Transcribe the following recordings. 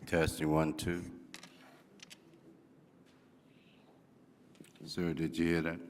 Testing 1, 2. Sir, did you hear that?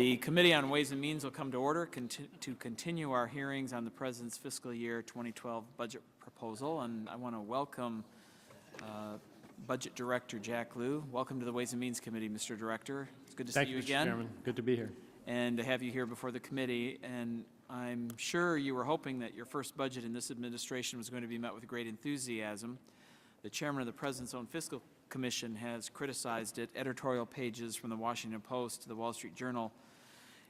The Committee on Ways and Means will come to order to continue our hearings on the President's fiscal year 2012 budget proposal, and I want to welcome Budget Director Jack Lew. Welcome to the Ways and Means Committee, Mr. Director. It's good to see you again. Thank you, Mr. Chairman. Good to be here. And to have you here before the committee. And I'm sure you were hoping that your first budget in this administration was going to be met with great enthusiasm. The chairman of the President's own Fiscal Commission has criticized it. Editorial pages from the Washington Post to the Wall Street Journal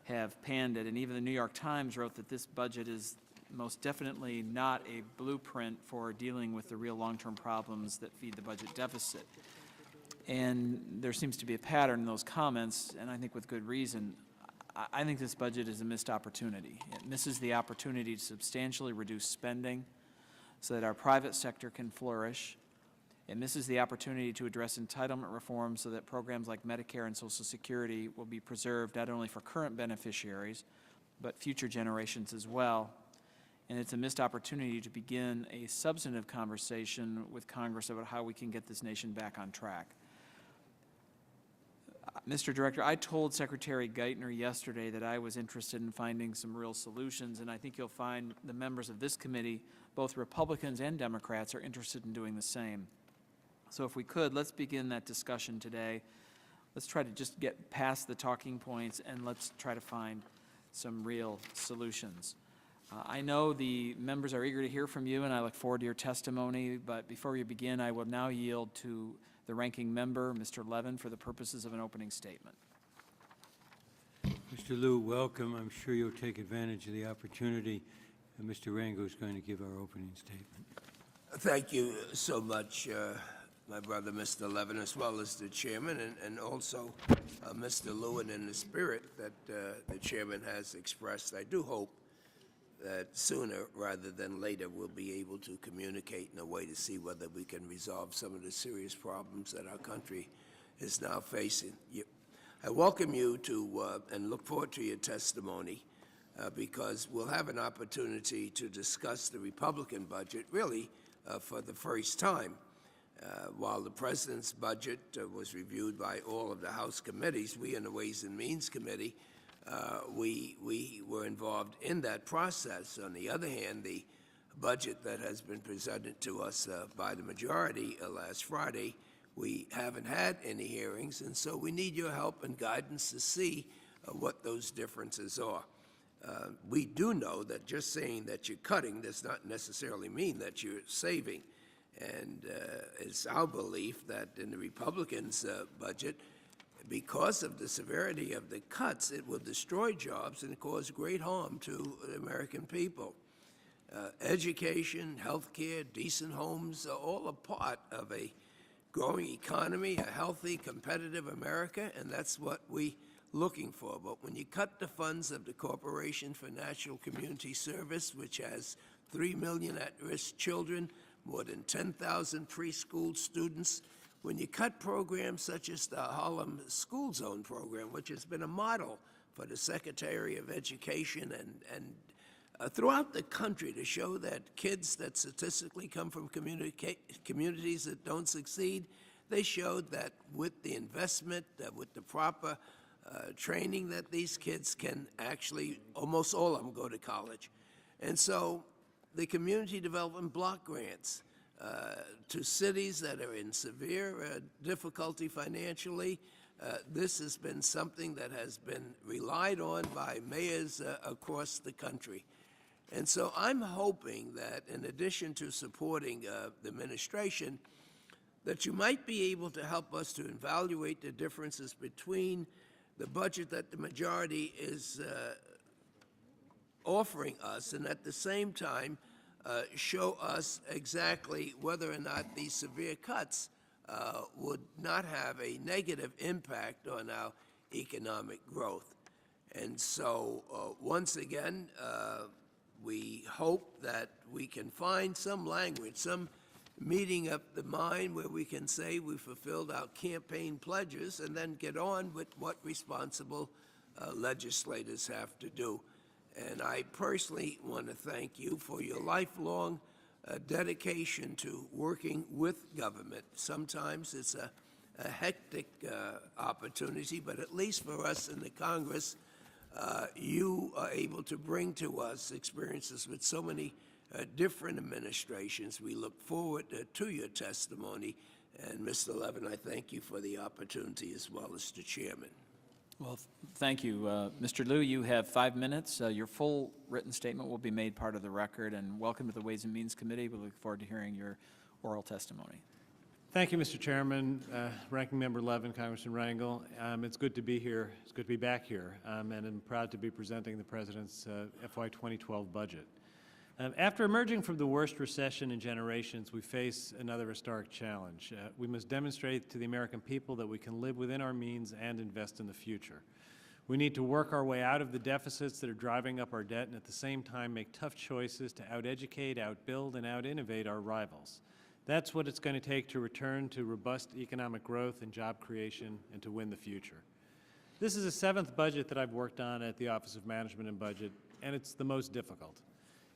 have panned it, and even the New York Times wrote that this budget is most definitely not a blueprint for dealing with the real long-term problems that feed the budget deficit. And there seems to be a pattern in those comments, and I think with good reason. I think this budget is a missed opportunity. It misses the opportunity to substantially reduce spending so that our private sector can flourish. It misses the opportunity to address entitlement reform so that programs like Medicare and Social Security will be preserved not only for current beneficiaries, but future generations as well. And it's a missed opportunity to begin a substantive conversation with Congress about how we can get this nation back on track. Mr. Director, I told Secretary Geithner yesterday that I was interested in finding some real solutions, and I think you'll find the members of this committee, both Republicans and Democrats, are interested in doing the same. So if we could, let's begin that discussion today. Let's try to just get past the talking points and let's try to find some real solutions. I know the members are eager to hear from you, and I look forward to your testimony, but before we begin, I will now yield to the ranking member, Mr. Levin, for the purposes of an opening statement. Mr. Lew, welcome. I'm sure you'll take advantage of the opportunity. Mr. Rango is going to give our opening statement. Thank you so much, my brother, Mr. Levin, as well as the chairman, and also Mr. Lewin, in the spirit that the chairman has expressed. I do hope that sooner rather than later we'll be able to communicate in a way to see whether we can resolve some of the serious problems that our country is now facing. I welcome you to and look forward to your testimony because we'll have an opportunity to discuss the Republican budget really for the first time. While the President's budget was reviewed by all of the House committees, we in the Ways and Means Committee, we were involved in that process. On the other hand, the budget that has been presented to us by the majority last Friday, we haven't had any hearings, and so we need your help and guidance to see what those differences are. We do know that just saying that you're cutting does not necessarily mean that you're saving. And it's our belief that in the Republicans' budget, because of the severity of the cuts, it will destroy jobs and cause great harm to the American people. Education, health care, decent homes are all a part of a growing economy, a healthy, competitive America, and that's what we're looking for. But when you cut the funds of the Corporation for National Community Service, which has 3 million at-risk children, more than 10,000 preschool students, when you cut programs such as the Harlem School Zone program, which has been a model for the Secretary of Education and throughout the country to show that kids that statistically come from communities that don't succeed, they showed that with the investment, with the proper training, that these kids can actually, almost all of them, go to college. And so the community development block grants to cities that are in severe difficulty financially. This has been something that has been relied on by mayors across the country. And so I'm hoping that in addition to supporting the administration, that you might be able to help us to evaluate the differences between the budget that the majority is offering us, and at the same time show us exactly whether or not these severe cuts would not have a negative impact on our economic growth. And so once again, we hope that we can find some language, some meeting of the mind where we can say we fulfilled our campaign pledges and then get on with what responsible legislators have to do. And I personally want to thank you for your lifelong dedication to working with government. Sometimes it's a hectic opportunity, but at least for us in the Congress, you are able to bring to us experiences with so many different administrations. We look forward to your testimony. And Mr. Levin, I thank you for the opportunity as well as the chairman. Well, thank you. Mr. Liu, you have 5 minutes. Your full written statement will be made part of the record, and welcome to the Ways and Means Committee. We look forward to hearing your oral testimony. Thank you, Mr. Chairman, Ranking Member Levin, Congressman Rangel. It's good to be here. It's good to be back here, and I'm proud to be presenting the President's FY 2012 budget. After emerging from the worst recession in generations, we face another historic challenge. We must demonstrate to the American people that we can live within our means and invest in the future. We need to work our way out of the deficits that are driving up our debt and at the same time make tough choices to out-educate, out-build, and out-innovate our rivals. That's what it's going to take to return to robust economic growth and job creation and to win the future. This is the 7th budget that I've worked on at the Office of Management and Budget, and it's the most difficult.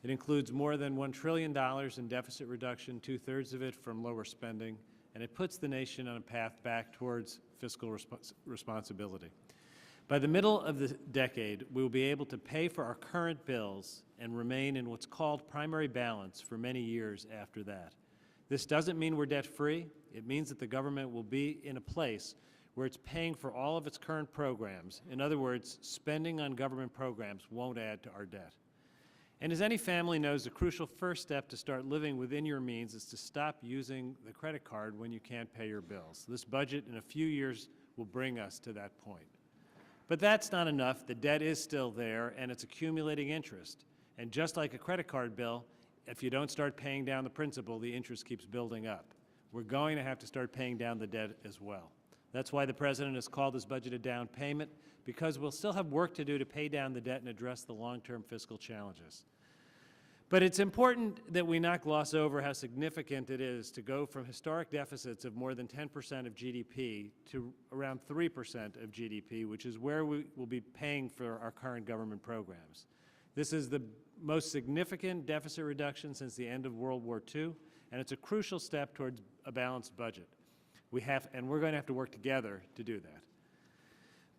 It includes more than $1 trillion in deficit reduction, 2/3 of it from lower spending, and it puts the nation on a path back towards fiscal responsibility. By the middle of the decade, we will be able to pay for our current bills and remain in what's called primary balance for many years after that. This doesn't mean we're debt-free. It means that the government will be in a place where it's paying for all of its current programs. In other words, spending on government programs won't add to our debt. And as any family knows, the crucial first step to start living within your means is to stop using the credit card when you can't pay your bills. This budget in a few years will bring us to that point. But that's not enough. The debt is still there, and it's accumulating interest. And just like a credit card bill, if you don't start paying down the principal, the interest keeps building up. We're going to have to start paying down the debt as well. That's why the President has called this budget a down payment, because we'll still have work to do to pay down the debt and address the long-term fiscal challenges. But it's important that we not gloss over how significant it is to go from historic deficits of more than 10% of GDP to around 3% of GDP, which is where we will be paying for our current government programs. This is the most significant deficit reduction since the end of World War II, and it's a crucial step towards a balanced budget. We're going to have to work together to do that.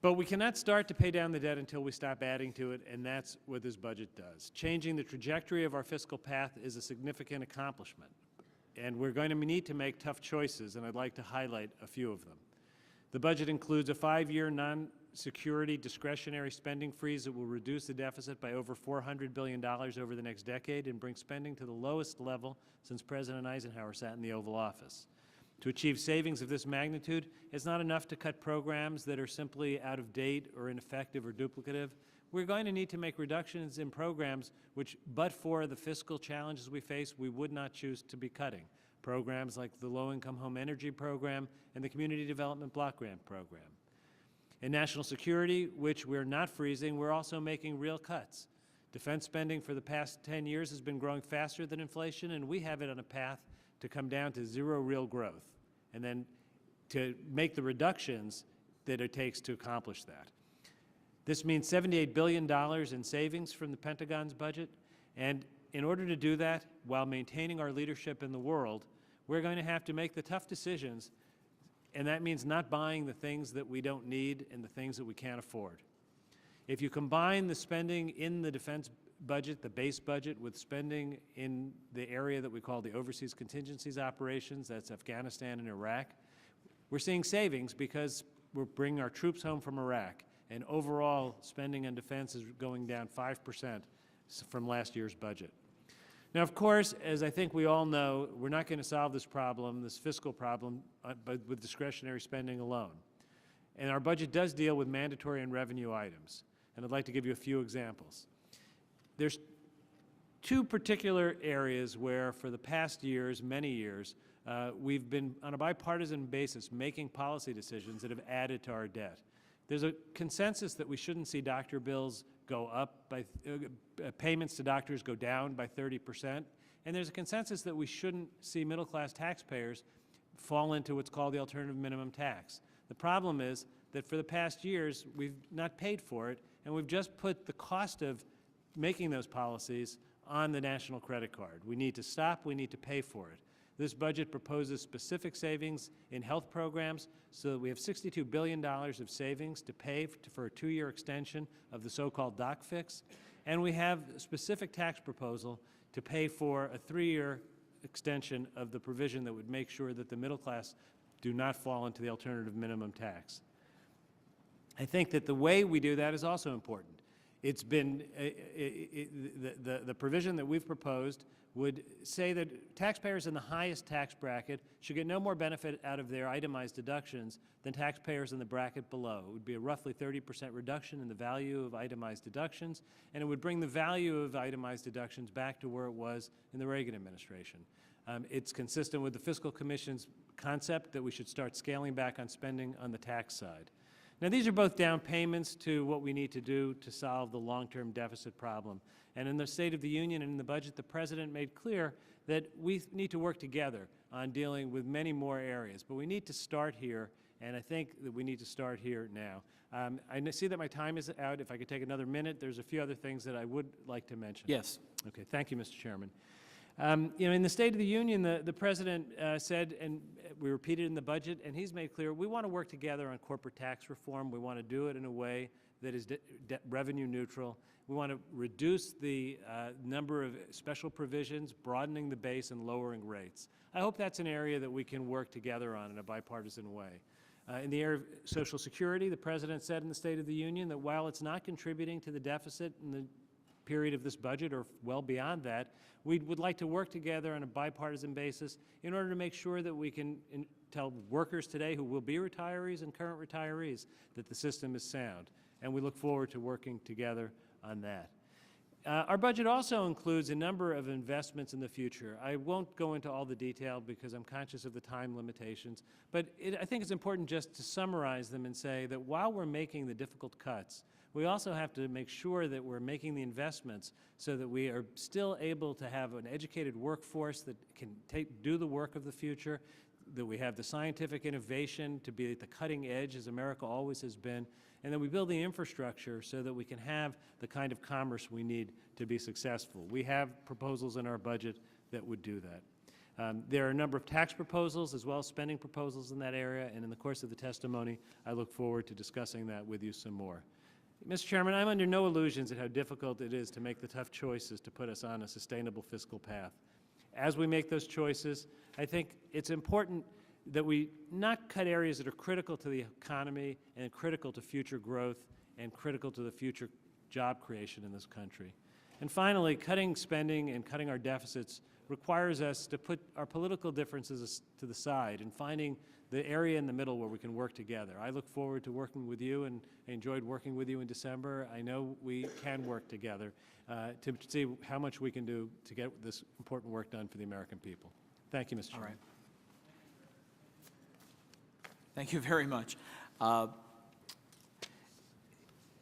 But we cannot start to pay down the debt until we stop adding to it, and that's what this budget does. Changing the trajectory of our fiscal path is a significant accomplishment, and we're going to need to make tough choices, and I'd like to highlight a few of them. The budget includes a 5-year non-security discretionary spending freeze that will reduce the deficit by over $400 billion over the next decade and bring spending to the lowest level since President Eisenhower sat in the Oval Office. To achieve savings of this magnitude, it's not enough to cut programs that are simply out of date or ineffective or duplicative. We're going to need to make reductions in programs which, but for the fiscal challenges we face, we would not choose to be cutting. Programs like the Low-Income Home Energy Program and the Community Development Block Grant Program. In national security, which we're not freezing, we're also making real cuts. Defense spending for the past 10 years has been growing faster than inflation, and we have it on a path to come down to zero real growth, and then to make the reductions that it takes to accomplish that. This means $78 billion in savings from the Pentagon's budget, and in order to do that, while maintaining our leadership in the world, we're going to have to make the tough decisions, and that means not buying the things that we don't need and the things that we can't afford. If you combine the spending in the defense budget, the base budget, with spending in the area that we call the overseas contingencies operations, that's Afghanistan and Iraq, we're seeing savings because we're bringing our troops home from Iraq, and overall spending on defense is going down 5% from last year's budget. Now, of course, as I think we all know, we're not going to solve this problem, this fiscal problem, with discretionary spending alone. And our budget does deal with mandatory and revenue items, and I'd like to give you a few examples. There's two particular areas where, for the past years, many years, we've been, on a bipartisan basis, making policy decisions that have added to our debt. There's a consensus that we shouldn't see doctor bills go up by, payments to doctors go down by 30%, and there's a consensus that we shouldn't see middle-class taxpayers fall into what's called the alternative minimum tax. The problem is that for the past years, we've not paid for it, and we've just put the cost of making those policies on the national credit card. We need to stop. We need to pay for it. This budget proposes specific savings in health programs so that we have $62 billion of savings to pay for a 2-year extension of the so-called doc fix. And we have a specific tax proposal to pay for a 3-year extension of the provision that would make sure that the middle class do not fall into the alternative minimum tax. I think that the way we do that is also important. It's been, the provision that we've proposed would say that taxpayers in the highest tax bracket should get no more benefit out of their itemized deductions than taxpayers in the bracket below. It would be a roughly 30% reduction in the value of itemized deductions, and it would bring the value of itemized deductions back to where it was in the Reagan administration. It's consistent with the Fiscal Commission's concept that we should start scaling back on spending on the tax side. Now, these are both down payments to what we need to do to solve the long-term deficit problem. And in the State of the Union and in the budget, the President made clear that we need to work together on dealing with many more areas. But we need to start here, and I think that we need to start here now. I see that my time is out. If I could take another minute, there's a few other things that I would like to mention. Yes. Okay, thank you, Mr. Chairman. In the State of the Union, the President said, and we repeated in the budget, and he's made clear, we want to work together on corporate tax reform. We want to do it in a way that is revenue neutral. We want to reduce the number of special provisions, broadening the base and lowering rates. I hope that's an area that we can work together on in a bipartisan way. In the area of Social Security, the President said in the State of the Union that while it's not contributing to the deficit in the period of this budget or well beyond that, we would like to work together on a bipartisan basis in order to make sure that we can tell workers today who will be retirees and current retirees that the system is sound. And we look forward to working together on that. Our budget also includes a number of investments in the future. I won't go into all the detail because I'm conscious of the time limitations, but I think it's important just to summarize them and say that while we're making the difficult cuts, we also have to make sure that we're making the investments so that we are still able to have an educated workforce that can do the work of the future, that we have the scientific innovation to be at the cutting edge, as America always has been, and that we build the infrastructure so that we can have the kind of commerce we need to be successful. We have proposals in our budget that would do that. There are a number of tax proposals as well as spending proposals in that area, and in the course of the testimony, I look forward to discussing that with you some more. Mr. Chairman, I'm under no illusions at how difficult it is to make the tough choices to put us on a sustainable fiscal path. As we make those choices, I think it's important that we not cut areas that are critical to the economy and critical to future growth and critical to the future job creation in this country. And finally, cutting spending and cutting our deficits requires us to put our political differences to the side and finding the area in the middle where we can work together. I look forward to working with you, and I enjoyed working with you in December. I know we can work together to see how much we can do to get this important work done for the American people. Thank you, Mr. Chairman. All right. Thank you very much.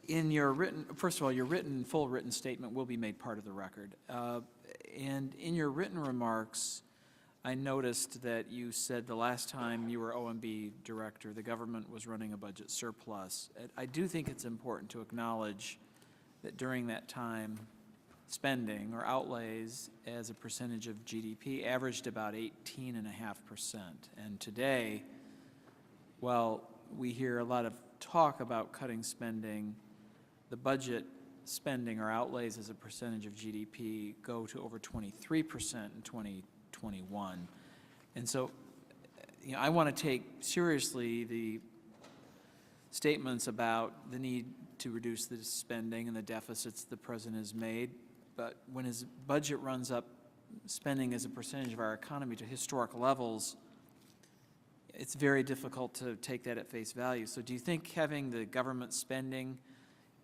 In your written, first of all, your full written statement will be made part of the record. And in your written remarks, I noticed that you said the last time you were OMB director, the government was running a budget surplus. I do think it's important to acknowledge that during that time, spending or outlays as a percentage of GDP averaged about 18.5%. And today, while we hear a lot of talk about cutting spending, the budget spending or outlays as a percentage of GDP go to over 23% in 2021. And so, I want to take seriously the statements about the need to reduce the spending and the deficits the President has made, but when his budget runs up spending as a percentage of our economy to historic levels, it's very difficult to take that at face value. So do you think having the government spending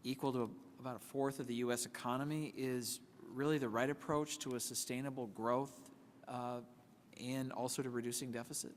equal to about a fourth of the U.S. economy is really the right approach to a sustainable growth and also to reducing deficit?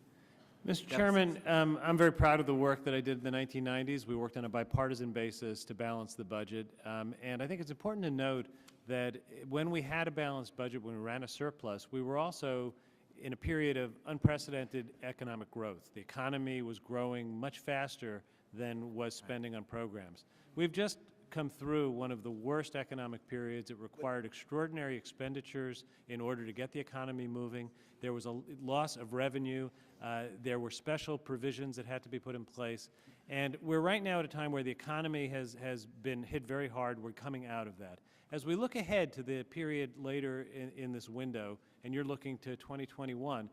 Mr. Chairman, I'm very proud of the work that I did in the 1990s. We worked on a bipartisan basis to balance the budget. And I think it's important to note that when we had a balanced budget, when we ran a surplus, we were also in a period of unprecedented economic growth. The economy was growing much faster than was spending on programs. We've just come through one of the worst economic periods. It required extraordinary expenditures in order to get the economy moving. There was a loss of revenue. There were special provisions that had to be put in place. And we're right now at a time where the economy has been hit very hard. We're coming out of that. As we look ahead to the period later in this window, and you're looking to 2021,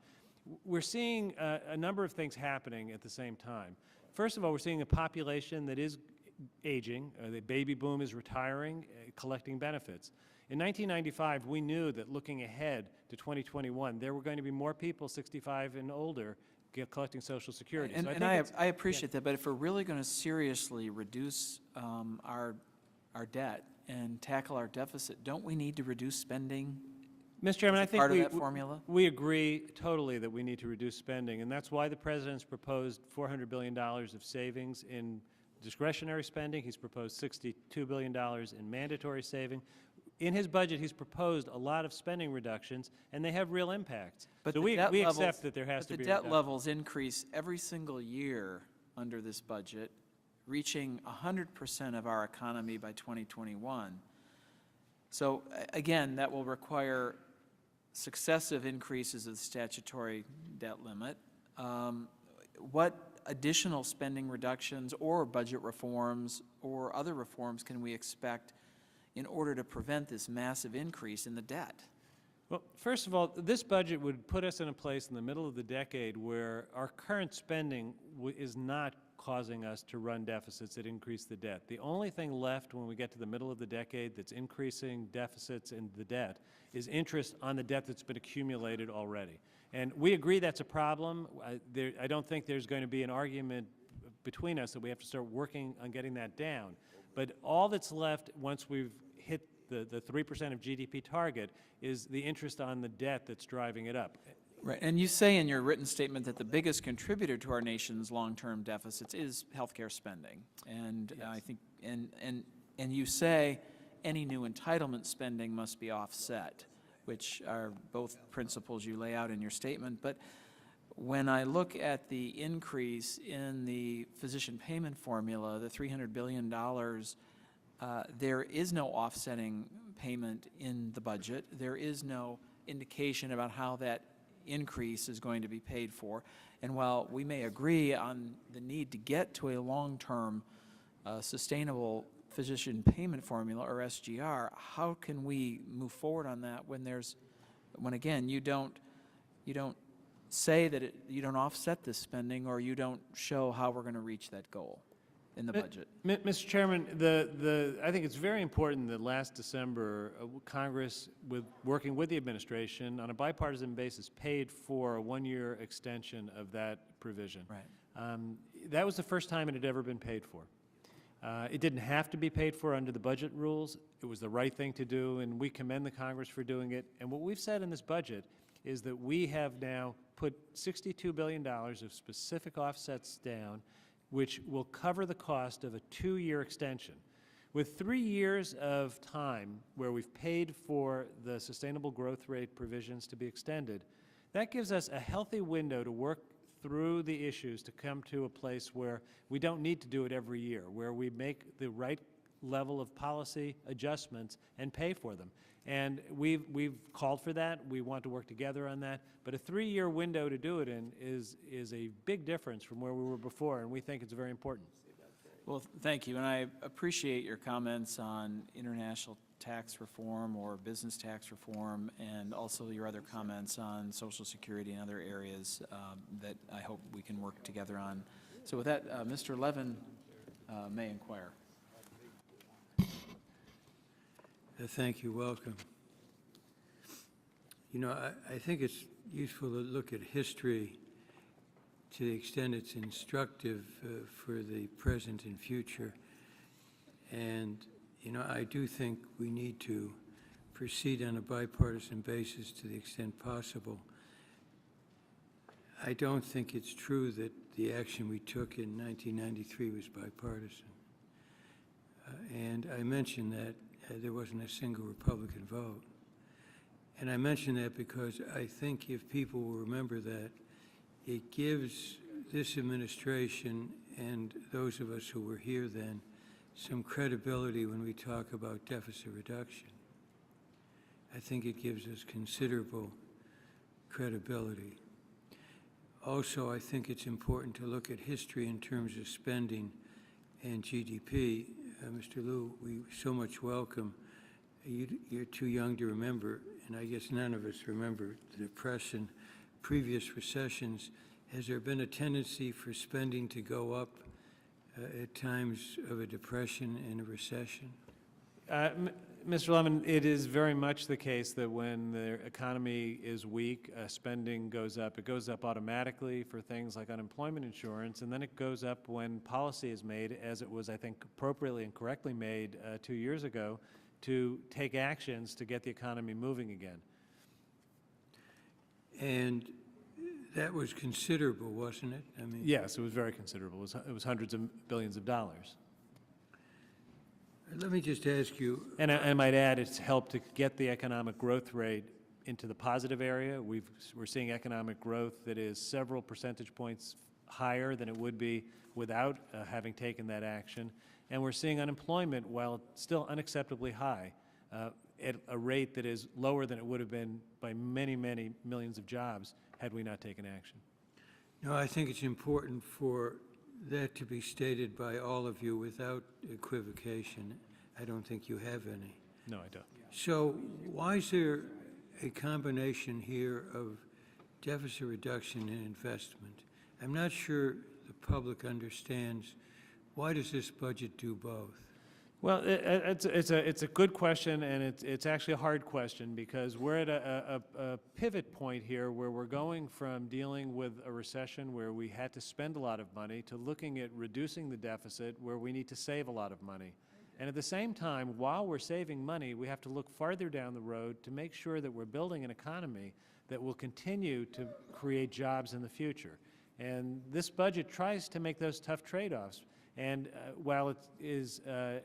we're seeing a number of things happening at the same time. First of all, we're seeing a population that is aging. The baby boom is retiring, collecting benefits. In 1995, we knew that looking ahead to 2021, there were going to be more people 65 and older collecting Social Security. And, So I appreciate that, but if we're really going to seriously reduce our debt and tackle our deficit, don't we need to reduce spending? Mr. Chairman, I think part of that formula? we agree totally that we need to reduce spending, and that's why the President's proposed $400 billion of savings in discretionary spending. He's proposed $62 billion in mandatory saving. In his budget, he's proposed a lot of spending reductions, and they have real impacts. But so we accept that there has to be the debt levels increase every single year under this budget, reaching 100% of our economy by 2021. So again, that will require successive increases of the statutory debt limit. What additional spending reductions or budget reforms or other reforms can we expect in order to prevent this massive increase in the debt? Well, first of all, this budget would put us in a place in the middle of the decade where our current spending is not causing us to run deficits that increase the debt. The only thing left when we get to the middle of the decade that's increasing deficits in the debt is interest on the debt that's been accumulated already. And we agree that's a problem. I don't think there's going to be an argument between us that we have to start working on getting that down. But all that's left once we've hit the 3% of GDP target is the interest on the debt that's driving it up. Right, and you say in your written statement that the biggest contributor to our nation's long-term deficits is healthcare spending. And Yes. I think, and you say any new entitlement spending must be offset, which are both principles you lay out in your statement. But when I look at the increase in the physician payment formula, the $300 billion, there is no offsetting payment in the budget. There is no indication about how that increase is going to be paid for. And while we may agree on the need to get to a long-term sustainable physician payment formula, or SGR, how can we move forward on that when again, you don't say that you don't offset this spending, or you don't show how we're going to reach that goal in the budget? Mr. Chairman, I think it's very important that last December, Congress, working with the administration on a bipartisan basis, paid for a one-year extension of that provision. Right. That was the first time it had ever been paid for. It didn't have to be paid for under the budget rules. It was the right thing to do, and we commend the Congress for doing it. And what we've said in this budget is that we have now put $62 billion of specific offsets down, which will cover the cost of a 2-year extension. With 3 years of time where we've paid for the sustainable growth rate provisions to be extended, that gives us a healthy window to work through the issues to come to a place where we don't need to do it every year, where we make the right level of policy adjustments and pay for them. And we've called for that. We want to work together on that. But a 3-year window to do it in is a big difference from where we were before, and we think it's very important. Well, thank you, and I appreciate your comments on international tax reform or business tax reform, and also your other comments on Social Security and other areas that I hope we can work together on. So with that, Mr. Levin may inquire. Thank you. Welcome. You know, I think it's useful to look at history to the extent it's instructive for the present and future. And, you know, I do think we need to proceed on a bipartisan basis to the extent possible. I don't think it's true that the action we took in 1993 was bipartisan. And I mentioned that there wasn't a single Republican vote. And I mention that because I think if people will remember that, it gives this administration and those of us who were here then some credibility when we talk about deficit reduction. I think it gives us considerable credibility. Also, I think it's important to look at history in terms of spending and GDP. Mr. Liu, we so much welcome. You're too young to remember, and I guess none of us remember the Depression, previous recessions. Has there been a tendency for spending to go up at times of a depression and a recession? Mr. Levin, it is very much the case that when the economy is weak, spending goes up. It goes up automatically for things like unemployment insurance, and then it goes up when policy is made, as it was, I think, appropriately and correctly made 2 years ago, to take actions to get the economy moving again. And that was considerable, wasn't it? I mean, Yes, it was very considerable. It was hundreds of billions of dollars. let me just ask you, And I might add, it's helped to get the economic growth rate into the positive area. We're seeing economic growth that is several percentage points higher than it would be without having taken that action. And we're seeing unemployment, while still unacceptably high, at a rate that is lower than it would have been by many, many millions of jobs had we not taken action. no, I think it's important for that to be stated by all of you without equivocation. I don't think you have any. No, I don't. So why is there a combination here of deficit reduction and investment? I'm not sure the public understands, why does this budget do both? Well, it's a good question, and it's actually a hard question, because we're at a pivot point here where we're going from dealing with a recession where we had to spend a lot of money to looking at reducing the deficit where we need to save a lot of money. And at the same time, while we're saving money, we have to look farther down the road to make sure that we're building an economy that will continue to create jobs in the future. And this budget tries to make those tough trade-offs. And while it is, I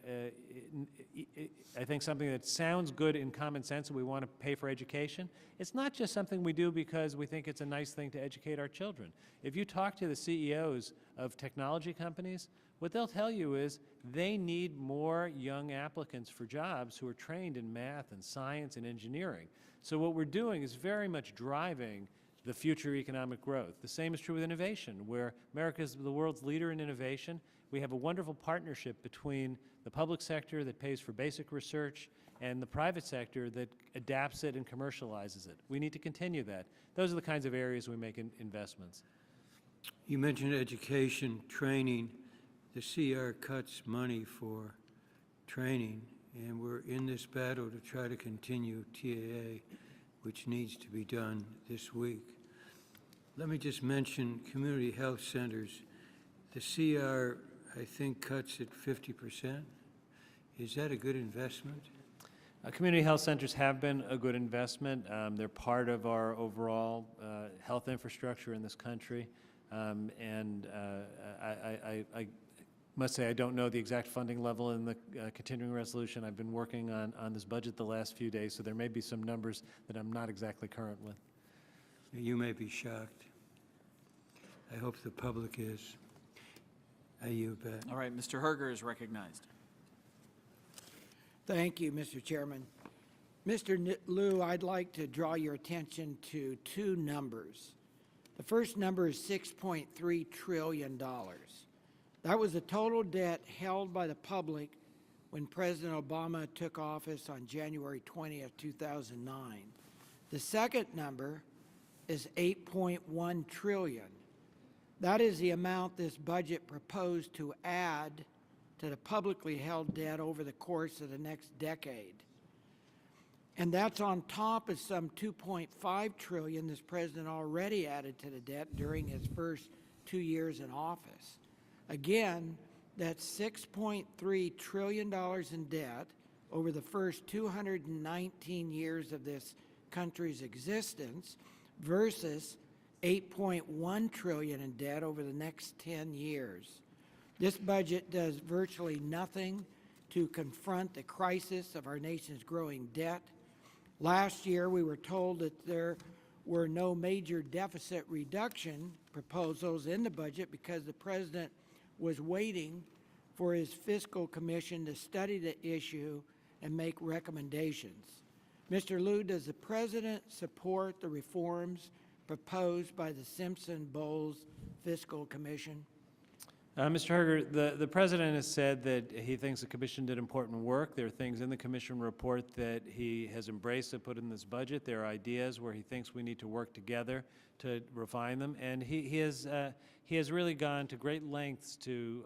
think, something that sounds good in common sense, that we want to pay for education, it's not just something we do because we think it's a nice thing to educate our children. If you talk to the CEOs of technology companies, what they'll tell you is they need more young applicants for jobs who are trained in math and science and engineering. So what we're doing is very much driving the future economic growth. The same is true with innovation, where America is the world's leader in innovation. We have a wonderful partnership between the public sector that pays for basic research and the private sector that adapts it and commercializes it. We need to continue that. Those are the kinds of areas we make investments. You mentioned education, training. The CR cuts money for training, and we're in this battle to try to continue TAA, which needs to be done this week. Let me just mention community health centers. The CR, I think, cuts at 50%. Is that a good investment? Community health centers have been a good investment. They're part of our overall health infrastructure in this country. I must say I don't know the exact funding level in the continuing resolution. I've been working on this budget the last few days, so there may be some numbers that I'm not exactly current with. You may be shocked. I hope the public is. You bet. All right, Mr. Herger is recognized. Thank you, Mr. Chairman. Mr. Liu, I'd like to draw your attention to two numbers. The first number is $6.3 trillion. That was the total debt held by the public when President Obama took office on January 20th, 2009. The second number is $8.1 trillion. That is the amount this budget proposed to add to the publicly held debt over the course of the next decade. And that's on top of some $2.5 trillion this president already added to the debt during his first 2 years in office. Again, that's $6.3 trillion in debt over the first 219 years of this country's existence versus $8.1 trillion in debt over the next 10 years. This budget does virtually nothing to confront the crisis of our nation's growing debt. Last year, we were told that there were no major deficit reduction proposals in the budget because the president was waiting for his fiscal commission to study the issue and make recommendations. Mr. Liu, does the President support the reforms proposed by the Simpson-Bowles Fiscal Commission? Mr. Herger, the President has said that he thinks the Commission did important work. There are things in the Commission report that he has embraced and put in this budget. There are ideas where he thinks we need to work together to refine them. And he has really gone to great lengths to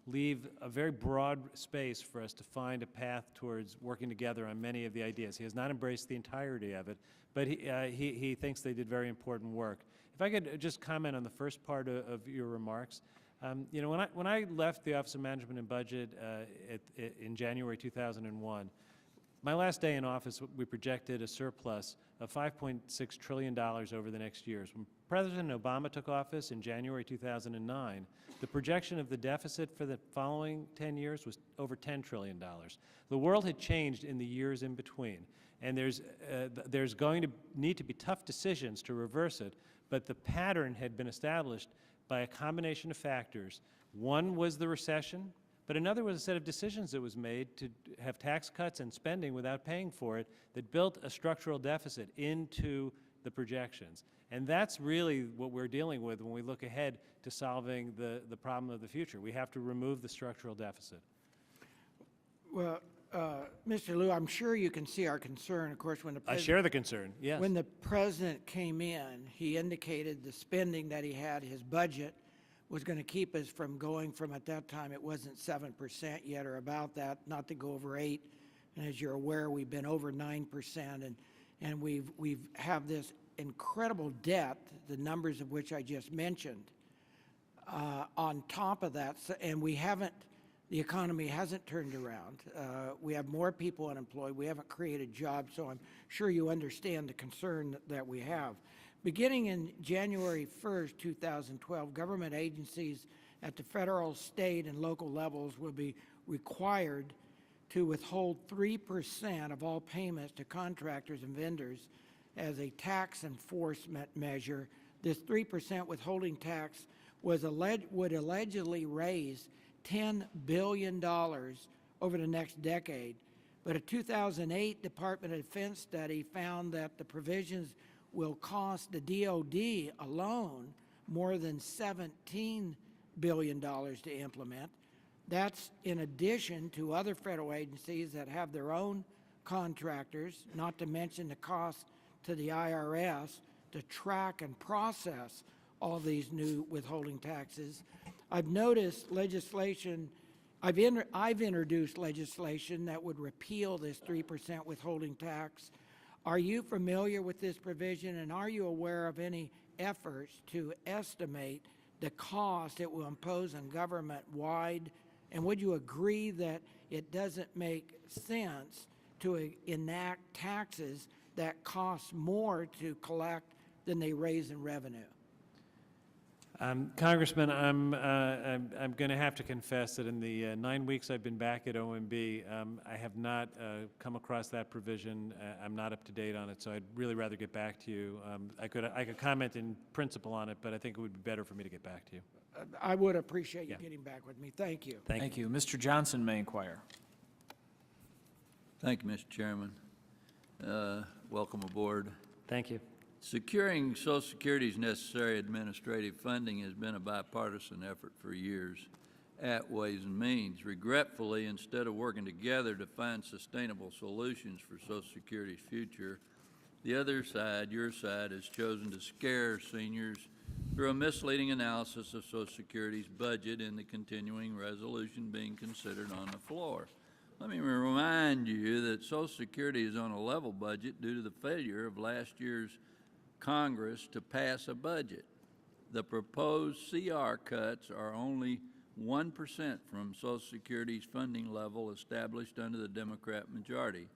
leave a very broad space for us to find a path towards working together on many of the ideas. He has not embraced the entirety of it, but he thinks they did very important work. If I could just comment on the first part of your remarks. You know, when I left the Office of Management and Budget in January 2001, my last day in office, we projected a surplus of $5.6 trillion over the next years. When President Obama took office in January 2009, the projection of the deficit for the following 10 years was over $10 trillion. The world had changed in the years in between, and there's going to need to be tough decisions to reverse it, but the pattern had been established by a combination of factors. One was the recession, but another was a set of decisions that was made to have tax cuts and spending without paying for it that built a structural deficit into the projections. And that's really what we're dealing with when we look ahead to solving the problem of the future. We have to remove the structural deficit. Well, Mr. Liu, I'm sure you can see our concern. Of course, when the I share the concern, yes. When the President came in, he indicated the spending that he had, his budget, was going to keep us from going from, at that time, it wasn't 7% yet or about that, not to go over 8. And as you're aware, we've been over 9%, and we've have this incredible debt, the numbers of which I just mentioned, on top of that, and we haven't. The economy hasn't turned around. We have more people unemployed. We haven't created jobs, so I'm sure you understand the concern that we have. Beginning in January 1st, 2012, government agencies at the federal, state, and local levels will be required to withhold 3% of all payments to contractors and vendors as a tax enforcement measure. This 3% withholding tax would allegedly raise $10 billion over the next decade. But a 2008 Department of Defense study found that the provisions will cost the DoD alone more than $17 billion to implement. That's in addition to other federal agencies that have their own contractors, not to mention the cost to the IRS to track and process all these new withholding taxes. I've noticed legislation, I've introduced legislation that would repeal this 3% withholding tax. Are you familiar with this provision, and are you aware of any efforts to estimate the cost it will impose on government-wide? And would you agree that it doesn't make sense to enact taxes that cost more to collect than they raise in revenue? Congressman, I'm going to have to confess that in the 9 weeks I've been back at OMB, I have not come across that provision. I'm not up to date on it, so I'd really rather get back to you. I could comment in principle on it, but I think it would be better for me to get back to you. I would appreciate you getting back with me. Thank you. Thank you. Mr. Johnson may inquire. Thank you, Mr. Chairman. Welcome aboard. Thank you. Securing Social Security's necessary administrative funding has been a bipartisan effort for years at Ways and Means. Regretfully, instead of working together to find sustainable solutions for Social Security's future, the other side, your side, has chosen to scare seniors through a misleading analysis of Social Security's budget in the continuing resolution being considered on the floor. Let me remind you that Social Security is on a level budget due to the failure of last year's Congress to pass a budget. The proposed CR cuts are only 1% from Social Security's funding level established under the Democrat majority.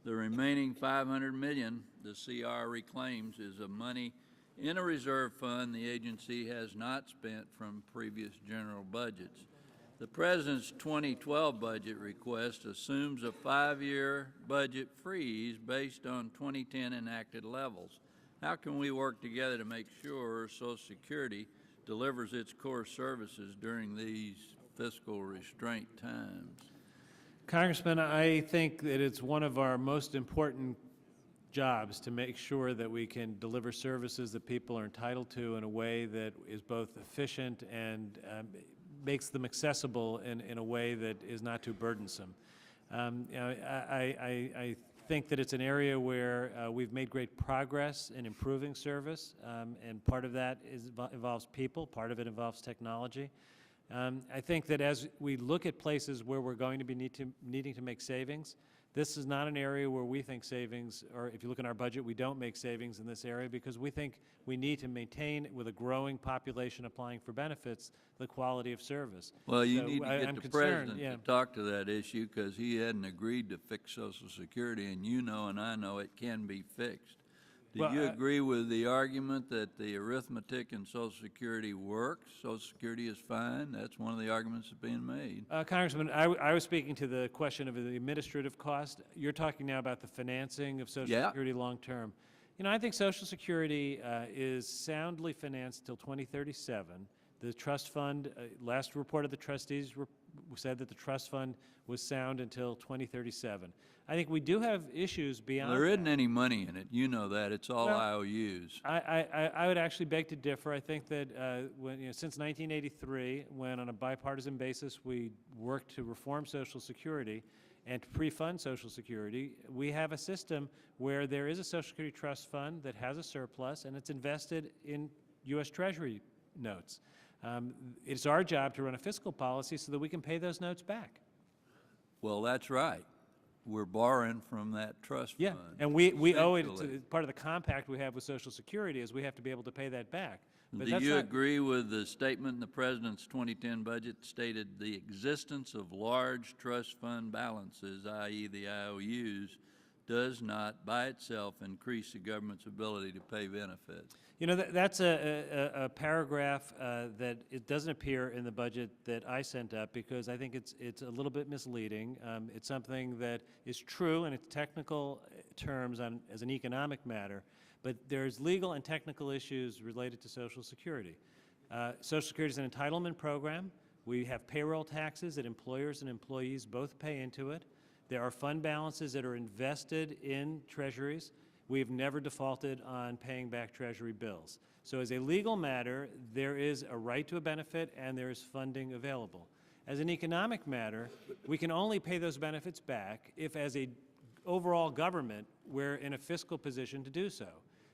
The remaining $500 million the CR reclaims is of money in a reserve fund the agency has not spent from previous general budgets. The President's 2012 budget request assumes a 5-year budget freeze based on 2010 enacted levels. How can we work together to make sure Social Security delivers its core services during these fiscal restraint times. Congressman, I think that it's one of our most important jobs to make sure that we can deliver services that people are entitled to in a way that is both efficient and makes them accessible in a way that is not too burdensome. You know, I think that it's an area where we've made great progress in improving service, and part of that involves people, part of it involves technology. I think that as we look at places where we're going to be needing to make savings, this is not an area where we think savings, or if you look in our budget, we don't make savings in this area because we think we need to maintain, with a growing population applying for benefits, the quality of service. Well, you So need to I'm get the concerned, president yeah. to talk to that issue because he hadn't agreed to fix Social Security, and you know and I know it can be fixed. Do Well, you agree with the argument that the arithmetic in Social Security works? Social Security is fine? That's one of the arguments that's being made. Congressman, I was speaking to the question of the administrative cost. You're talking now about the financing of Social Yeah. Security long-term. You know, I think Social Security is soundly financed till 2037. The trust fund, last report of the trustees said that the trust fund was sound until 2037. I think we do have issues beyond There isn't that. any money in it. You know that. It's all Well, IOUs. I would actually beg to differ. I think that since 1983, when on a bipartisan basis we worked to reform Social Security and to pre-fund Social Security, we have a system where there is a Social Security trust fund that has a surplus and it's invested in U.S. Treasury notes. It's our job to run a fiscal policy so that we can pay those notes back. Well, that's right. We're borrowing from that trust Yeah, fund. and we owe it essentially. to, part of the compact we have with Social Security is we have to be able to pay that back. But Do that's you not- agree with the statement in the President's 2010 budget stated the existence of large trust fund balances, i.e. the IOUs, does not by itself increase the government's ability to pay benefits? You know, that's a paragraph that it doesn't appear in the budget that I sent up because I think it's a little bit misleading. It's something that is true in its technical terms as an economic matter, but there's legal and technical issues related to Social Security. Social Security is an entitlement program. We have payroll taxes that employers and employees both pay into it. There are fund balances that are invested in treasuries. We have never defaulted on paying back Treasury bills. So as a legal matter, there is a right to a benefit and there is funding available. As an economic matter, we can only pay those benefits back if, as a overall government, we're in a fiscal position to do so.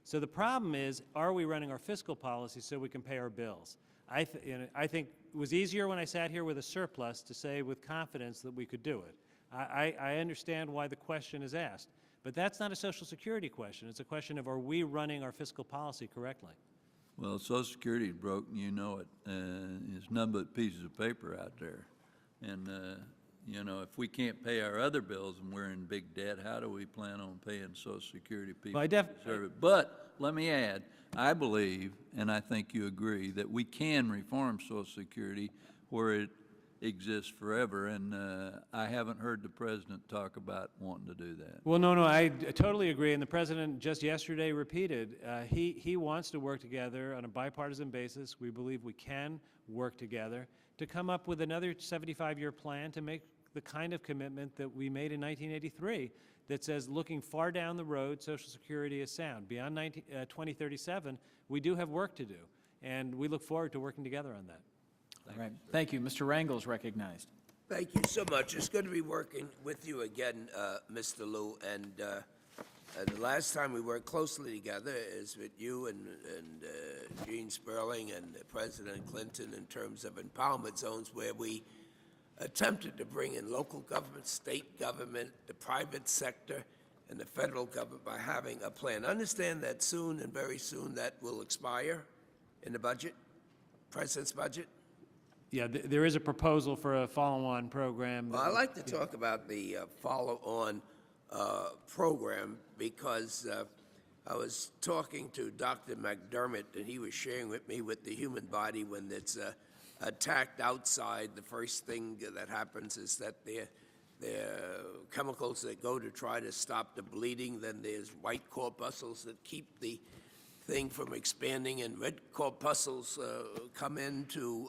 So the problem is, are we running our fiscal policy so we can pay our bills? I think it was easier when I sat here with a surplus to say with confidence that we could do it. I understand why the question is asked. But that's not a Social Security question. It's a question of, are we running our fiscal policy correctly? Well, Social Security is broke, and you know it. It's none but pieces of paper out there. And, you know, if we can't pay our other bills and we're in big debt, how do we plan on paying Social Security people Well, who deserve it? But let me add, I believe, and I think you agree, that we can reform Social Security where it exists forever, and I haven't heard the President talk about wanting to do that. Well, no, I totally agree. And the President just yesterday repeated, he wants to work together on a bipartisan basis. We believe we can work together to come up with another 75-year plan to make the kind of commitment that we made in 1983 that says, looking far down the road, Social Security is sound. Beyond 2037, we do have work to do, and we look forward to working together on that. All right. Thank you. Mr. Rangel is recognized. Thank you so much. It's good to be working with you again, Mr. Liu. And the last time we worked closely together is with you and Gene Sperling and President Clinton in terms of empowerment zones, where we attempted to bring in local government, state government, the private sector, and the federal government by having a plan. Understand that soon and very soon that will expire in the budget, President's budget. Yeah, there is a proposal for a follow-on program. Well, I'd like to talk about the follow-on program because I was talking to Dr. McDermott, and he was sharing with me with the human body when it's attacked outside, the first thing that happens is that there are chemicals that go to try to stop the bleeding. Then there's white corpuscles that keep the thing from expanding, and red corpuscles come in to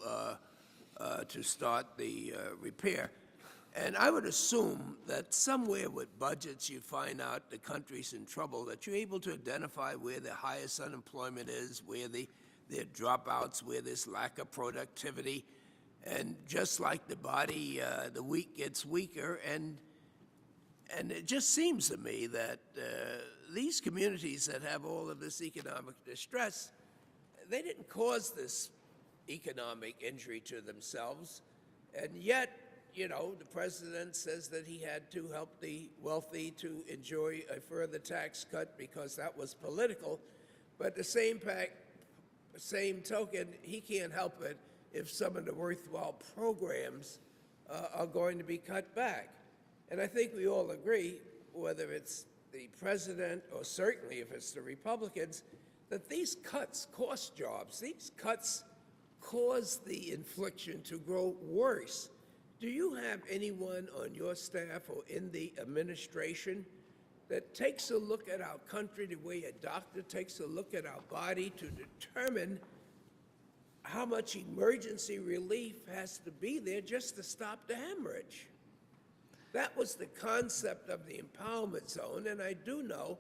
to start the repair. And I would assume that somewhere with budgets, you find out the country's in trouble, that you're able to identify where the highest unemployment is, where there are dropouts, where there's lack of productivity. And just like the body, the weak gets weaker. And it just seems to me that these communities that have all of this economic distress, they didn't cause this economic injury to themselves. And yet, you know, the president says that he had to help the wealthy to enjoy a further tax cut because that was political. But the same token, he can't help it if some of the worthwhile programs are going to be cut back. And I think we all agree, whether it's the president or certainly if it's the Republicans, that these cuts cost jobs. These cuts cause the infliction to grow worse. Do you have anyone on your staff or in the administration that takes a look at our country the way a doctor takes a look at our body to determine how much emergency relief has to be there just to stop the hemorrhage? That was the concept of the empowerment zone, and I do know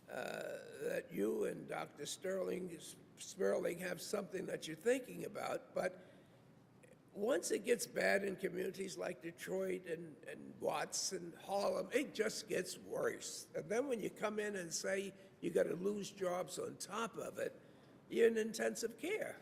that you and Dr. Sperling have something that you're thinking about, but once it gets bad in communities like Detroit and Watts and Harlem, it just gets worse. And then when you come in and say you got to lose jobs on top of it, you're in intensive care.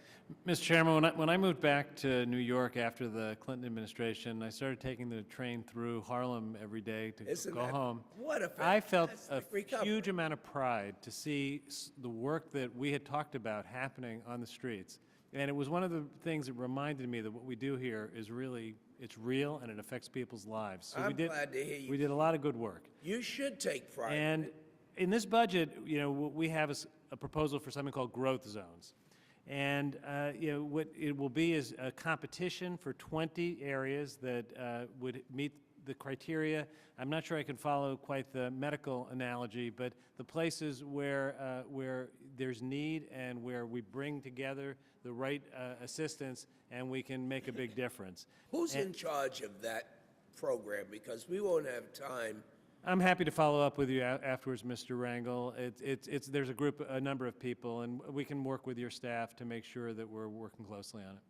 Mr. Chairman, when I moved back to New York after the Clinton administration, I started taking the train through Harlem every day to Isn't go that- home. what a I felt a fantastic recovery. huge amount of pride to see the work that we had talked about happening on the streets. And it was one of the things that reminded me that what we do here is really, it's real and it affects people's lives. So I'm glad to hear you. we did a lot of good work. You should take pride in And it. in this budget, you know, what we have is a proposal for something called growth zones. And, you know, what it will be is a competition for 20 areas that would meet the criteria. I'm not sure I can follow quite the medical analogy, but the places where there's need and where we bring together the right assistance and we can make a big difference. Who's in charge of that program? Because we won't have time. I'm happy to follow up with you afterwards, Mr. Rangel. There's a number of people, and we can work with your staff to make sure that we're working closely on it.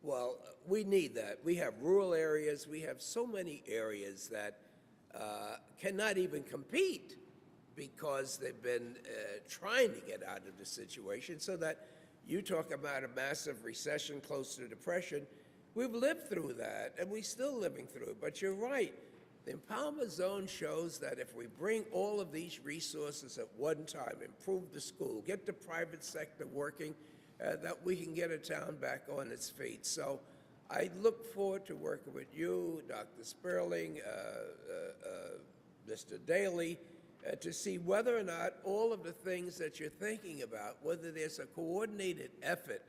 Well, we need that. We have rural areas. We have so many areas that cannot even compete because they've been trying to get out of the situation. So that you talk about a massive recession close to depression. We've lived through that, and we're still living through it. But you're right. The empowerment zone shows that if we bring all of these resources at one time, improve the school, get the private sector working, that we can get a town back on its feet. So I look forward to working with you, Dr. Sperling, Mr. Daly, to see whether or not all of the things that you're thinking about, whether there's a coordinated effort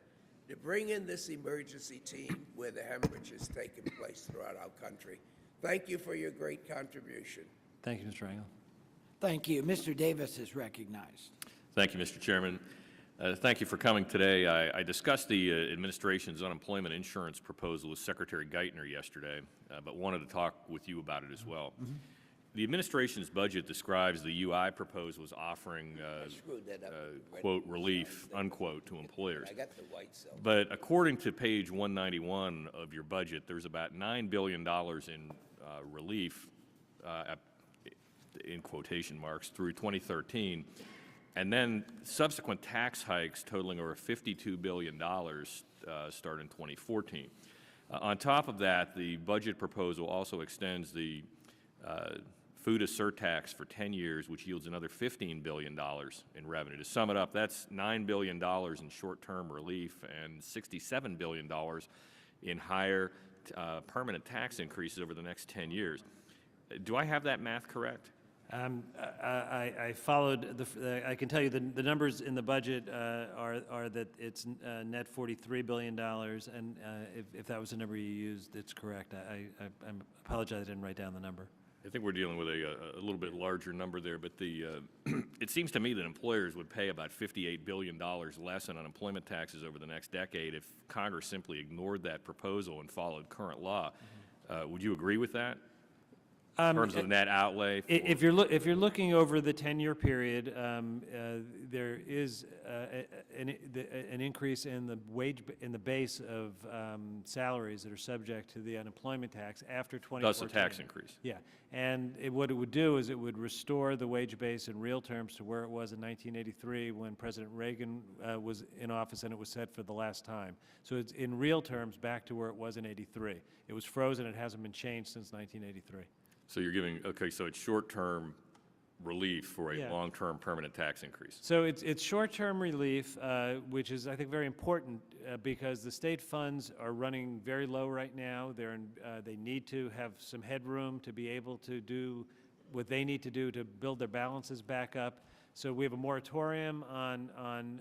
to bring in this emergency team where the hemorrhage is taking place throughout our country. Thank you for your great contribution. Thank you, Mr. Rangel. Thank you. Mr. Davis is recognized. Thank you, Mr. Chairman. Thank you for coming today. I discussed the administration's unemployment insurance proposal with Secretary Geithner yesterday, but wanted to talk with you about it as well. The administration's budget describes the UI proposal as offering, Screwed that up. quote, relief, unquote, to employers. I got the white cell. But according to page 191 of your budget, there's about $9 billion in relief, in quotation marks, through 2013. And then subsequent tax hikes totaling over $52 billion start in 2014. On top of that, the budget proposal also extends the food surtax for 10 years, which yields another $15 billion in revenue. To sum it up, that's $9 billion in short-term relief and $67 billion in higher permanent tax increases over the next 10 years. Do I have that math correct? I followed I can tell you the numbers in the budget are that it's net $43 billion, and if that was the number you used, it's correct. I apologize I didn't write down the number. I think we're dealing with a little bit larger number there, but it seems to me that employers would pay about $58 billion less in unemployment taxes over the next decade if Congress simply ignored that proposal and followed current law. Would you agree with that? In terms of net outlay? If you're looking over the 10-year period, there is an increase in the in the base of salaries that are subject to the unemployment tax after 2014. Thus a tax increase. Yeah, and what it would do is it would restore the wage base in real terms to where it was in 1983 when President Reagan was in office and it was set for the last time. So it's in real terms back to where it was in '83. It was frozen. It hasn't been changed since 1983. So you're giving, okay, so it's short-term relief for a Yeah. long-term permanent tax increase. So it's short-term relief, which is, I think, very important because the state funds are running very low right now. They need to have some headroom to be able to do what they need to do to build their balances back up. So we have a moratorium on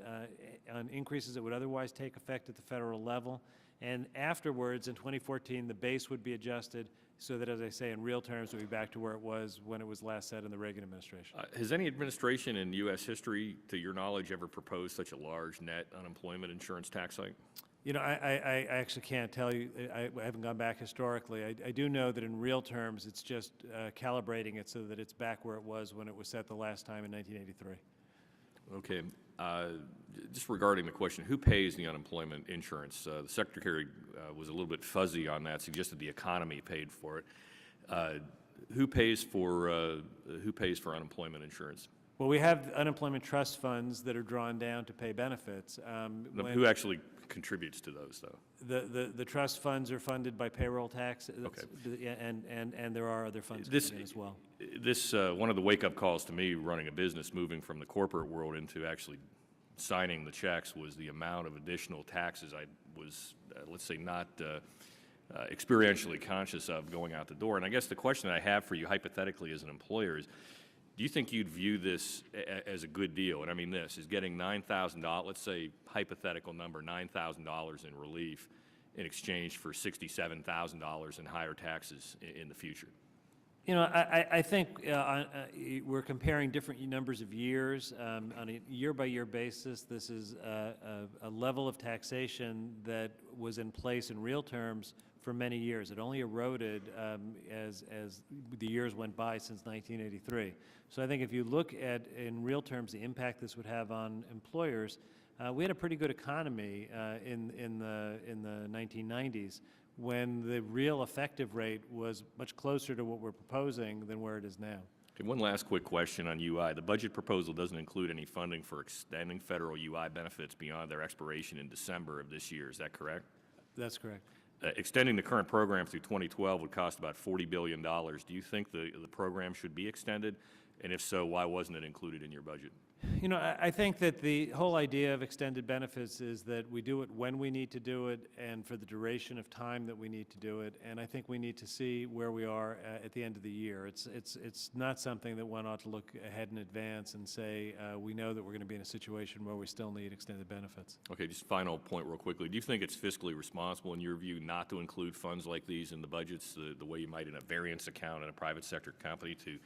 increases that would otherwise take effect at the federal level. And afterwards, in 2014, the base would be adjusted so that, as I say, in real terms, it would be back to where it was when it was last set in the Reagan administration. Has any administration in U.S. history, to your knowledge, ever proposed such a large net unemployment insurance tax hike? You know, I actually can't tell you. I haven't gone back historically. I do know that in real terms, it's just calibrating it so that it's back where it was when it was set the last time in 1983. Okay. Just regarding the question, who pays the unemployment insurance? The Secretary was a little bit fuzzy on that, suggested the economy paid for it. Who pays for unemployment insurance? Well, we have unemployment trust funds that are drawn down to pay benefits. Who actually contributes to those, though? The trust funds are funded by payroll tax. Okay. And there are other funds This- coming in as well. This, one of the wake-up calls to me running a business, moving from the corporate world into actually signing the checks, was the amount of additional taxes I was, let's say, not experientially conscious of going out the door. And I guess the question that I have for you hypothetically as an employer is, do you think you'd view this as a good deal? And I mean this, is getting $9,000, let's say hypothetical number, $9,000 in relief in exchange for $67,000 in higher taxes in the future? You know, I think we're comparing different numbers of years. On a year-by-year basis, this is a level of taxation that was in place in real terms for many years. It only eroded as the years went by since 1983. So I think if you look at, in real terms, the impact this would have on employers, we had a pretty good economy in the 1990s. When the real effective rate was much closer to what we're proposing than where it is now. Okay, one last quick question on UI. The budget proposal doesn't include any funding for extending federal UI benefits beyond their expiration in December of this year. Is that correct? That's correct. Extending the current program through 2012 would cost about $40 billion. Do you think the program should be extended? And if so, why wasn't it included in your budget? You know, I think that the whole idea of extended benefits is that we do it when we need to do it and for the duration of time that we need to do it. And I think we need to see where we are at the end of the year. It's not something that one ought to look ahead in advance and say, we know that we're going to be in a situation where we still need extended benefits. Okay, just final point real quickly. Do you think it's fiscally responsible, in your view, not to include funds like these in the budgets the way you might in a variance account in a private sector company to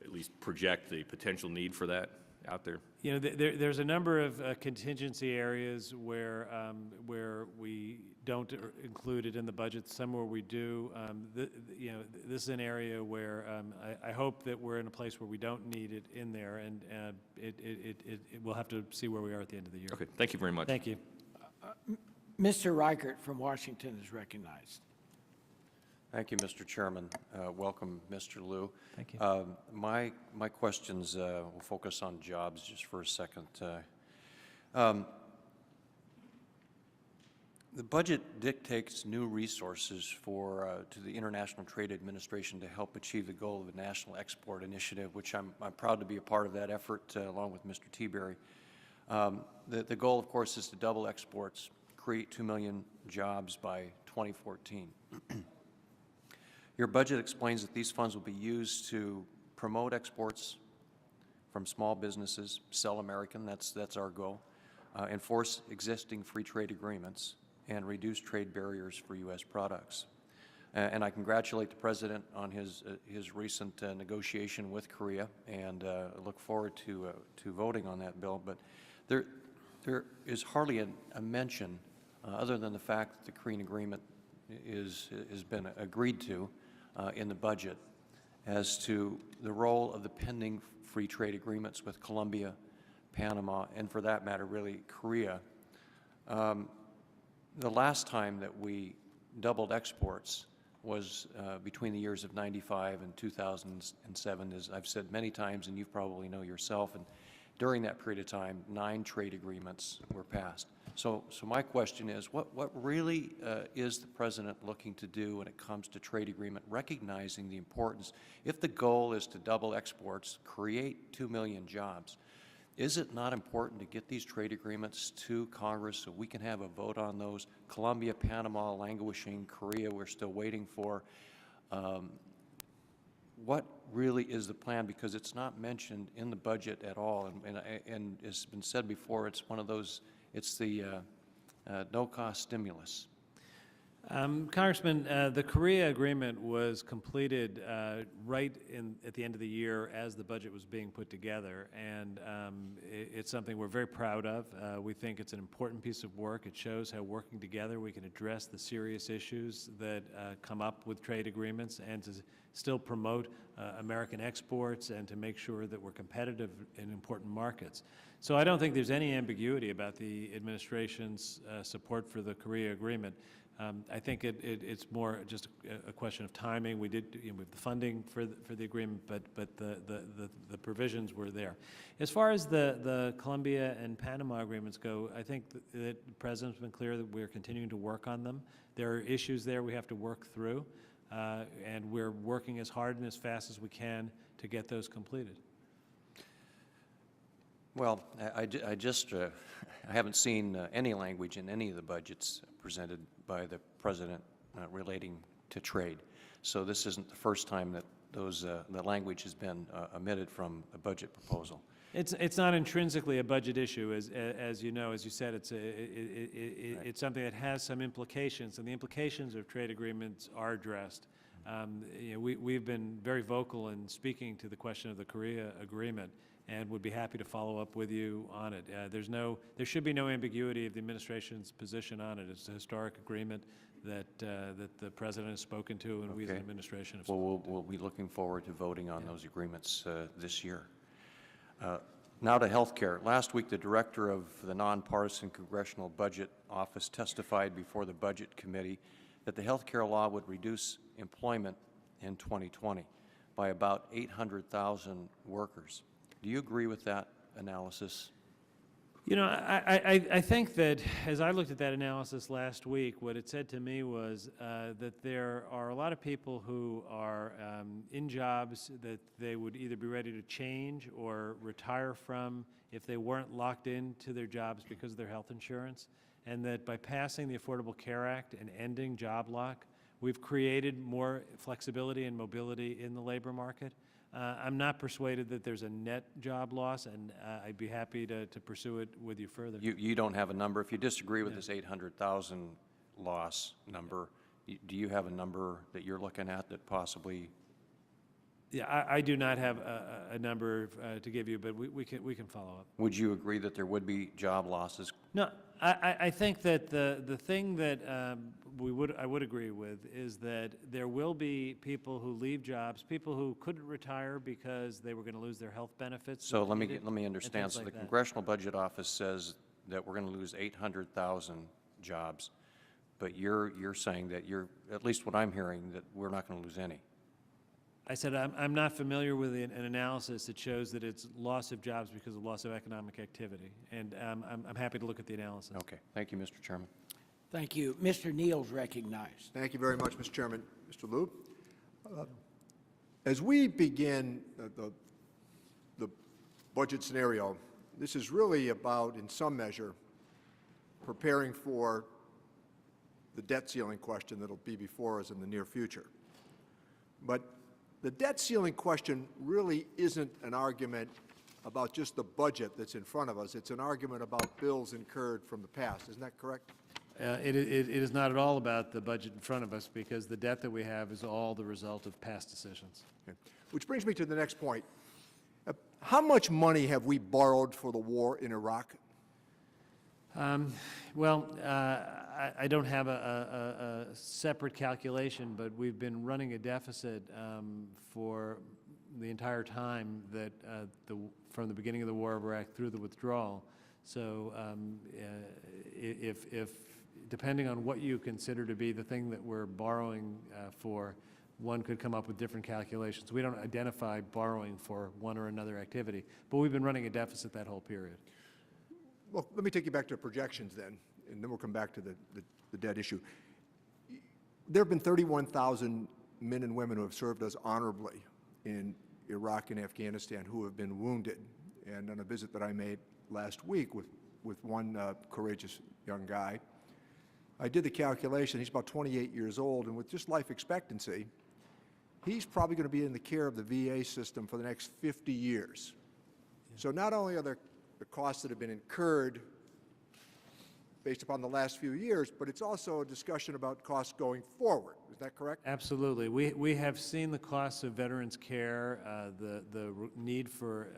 at least project the potential need for that out there? You know, there's a number of contingency areas where we don't include it in the budget. Some where we do. You know, this is an area where I hope that we're in a place where we don't need it in there, and we'll have to see where we are at the end of the year. Okay, thank you very much. Thank you. Mr. Reichert from Washington is recognized. Thank you, Mr. Chairman. Welcome, Mr. Liu. Thank you. My questions will focus on jobs just for a second. The budget dictates new resources to the International Trade Administration to help achieve the goal of a national export initiative, which I'm proud to be a part of that effort along with Mr. Teaberry. The goal, of course, is to double exports, create 2 million jobs by 2014. Your budget explains that these funds will be used to promote exports from small businesses, sell American, that's our goal, enforce existing free trade agreements, and reduce trade barriers for U.S. products. And I congratulate the President on his recent negotiation with Korea, and look forward to voting on that bill. But there is hardly a mention, other than the fact that the Korean agreement has been agreed to in the budget, as to the role of the pending free trade agreements with Colombia, Panama, and for that matter, really Korea. The last time that we doubled exports was between the years of '95 and 2007, as I've said many times, and you probably know yourself. And during that period of time, 9 trade agreements were passed. So my question is, what really is the President looking to do when it comes to trade agreement, recognizing the importance? If the goal is to double exports, create 2 million jobs, is it not important to get these trade agreements to Congress so we can have a vote on those? Colombia, Panama, languishing, Korea, we're still waiting for. What really is the plan? Because it's not mentioned in the budget at all, and it's been said before, it's one of those, it's the no-cost stimulus. Congressman, the Korea agreement was completed right at the end of the year as the budget was being put together, and it's something we're very proud of. We think it's an important piece of work. It shows how working together we can address the serious issues that come up with trade agreements, and to still promote American exports and to make sure that we're competitive in important markets. So I don't think there's any ambiguity about the administration's support for the Korea agreement. I think it's more just a question of timing. We did, we have the funding for the agreement, but the provisions were there. As far as the Colombia and Panama agreements go, I think that the President's been clear that we're continuing to work on them. There are issues there we have to work through, and we're working as hard and as fast as we can to get those completed. Well, I haven't seen any language in any of the budgets presented by the President relating to trade. So this isn't the first time that the language has been omitted from a budget proposal. It's not intrinsically a budget issue, as you know, as you said. It's something that has some implications, and the implications of trade agreements are addressed. We've been very vocal in speaking to the question of the Korea agreement, and would be happy to follow up with you on it. There should be no ambiguity of the administration's position on it. It's a historic agreement that the President has spoken to, and we as an administration have spoken to. Well, we'll be looking forward to voting on those agreements this year. Now to health care. Last week, the director of the Nonpartisan Congressional Budget Office testified before the Budget Committee that the health care law would reduce employment in 2020 by about 800,000 workers. Do you agree with that analysis? You know, I think that as I looked at that analysis last week, what it said to me was that there are a lot of people who are in jobs that they would either be ready to change or retire from if they weren't locked into their jobs because of their health insurance, and that by passing the Affordable Care Act and ending job lock, we've created more flexibility and mobility in the labor market. I'm not persuaded that there's a net job loss, and I'd be happy to pursue it with you further. You don't have a number. If you disagree with this 800,000 loss number, do you have a number that you're looking at that possibly? Yeah, I do not have a number to give you, but we can follow up. Would you agree that there would be job losses? No, I think that the thing that I would agree with is that there will be people who leave jobs, people who couldn't retire because they were going to lose their health benefits. So let me understand. So the Congressional Budget Office says that we're going to lose 800,000 jobs, but you're saying that at least what I'm hearing, that we're not going to lose any. I said I'm not familiar with an analysis that shows that it's loss of jobs because of loss of economic activity, and I'm happy to look at the analysis. Okay. Thank you, Mr. Chairman. Thank you. Mr. Neal's recognized. Thank you very much, Mr. Chairman. Mr. Lieu, as we begin the budget scenario, this is really about, in some measure, preparing for the debt ceiling question that will be before us in the near future. But the debt ceiling question really isn't an argument about just the budget that's in front of us. It's an argument about bills incurred from the past. Isn't that correct? It is not at all about the budget in front of us, because the debt that we have is all the result of past decisions. Okay. Which brings me to the next point. How much money have we borrowed for the war in Iraq? Well, I don't have a separate calculation, but we've been running a deficit for the entire time that from the beginning of the war of Iraq through the withdrawal. So if depending on what you consider to be the thing that we're borrowing for, one could come up with different calculations. We don't identify borrowing for one or another activity, but we've been running a deficit that whole period. Well, let me take you back to projections then, and then we'll come back to the debt issue. There have been 31,000 men and women who have served us honorably in Iraq and Afghanistan who have been wounded. And on a visit that I made last week with one courageous young guy, I did the calculation. He's about 28 years old, and with just life expectancy, he's probably going to be in the care of the VA system for the next 50 years. So not only are there the costs that have been incurred based upon the last few years, but it's also a discussion about costs going forward. Is that correct? Absolutely. We have seen the costs of veterans care, the need for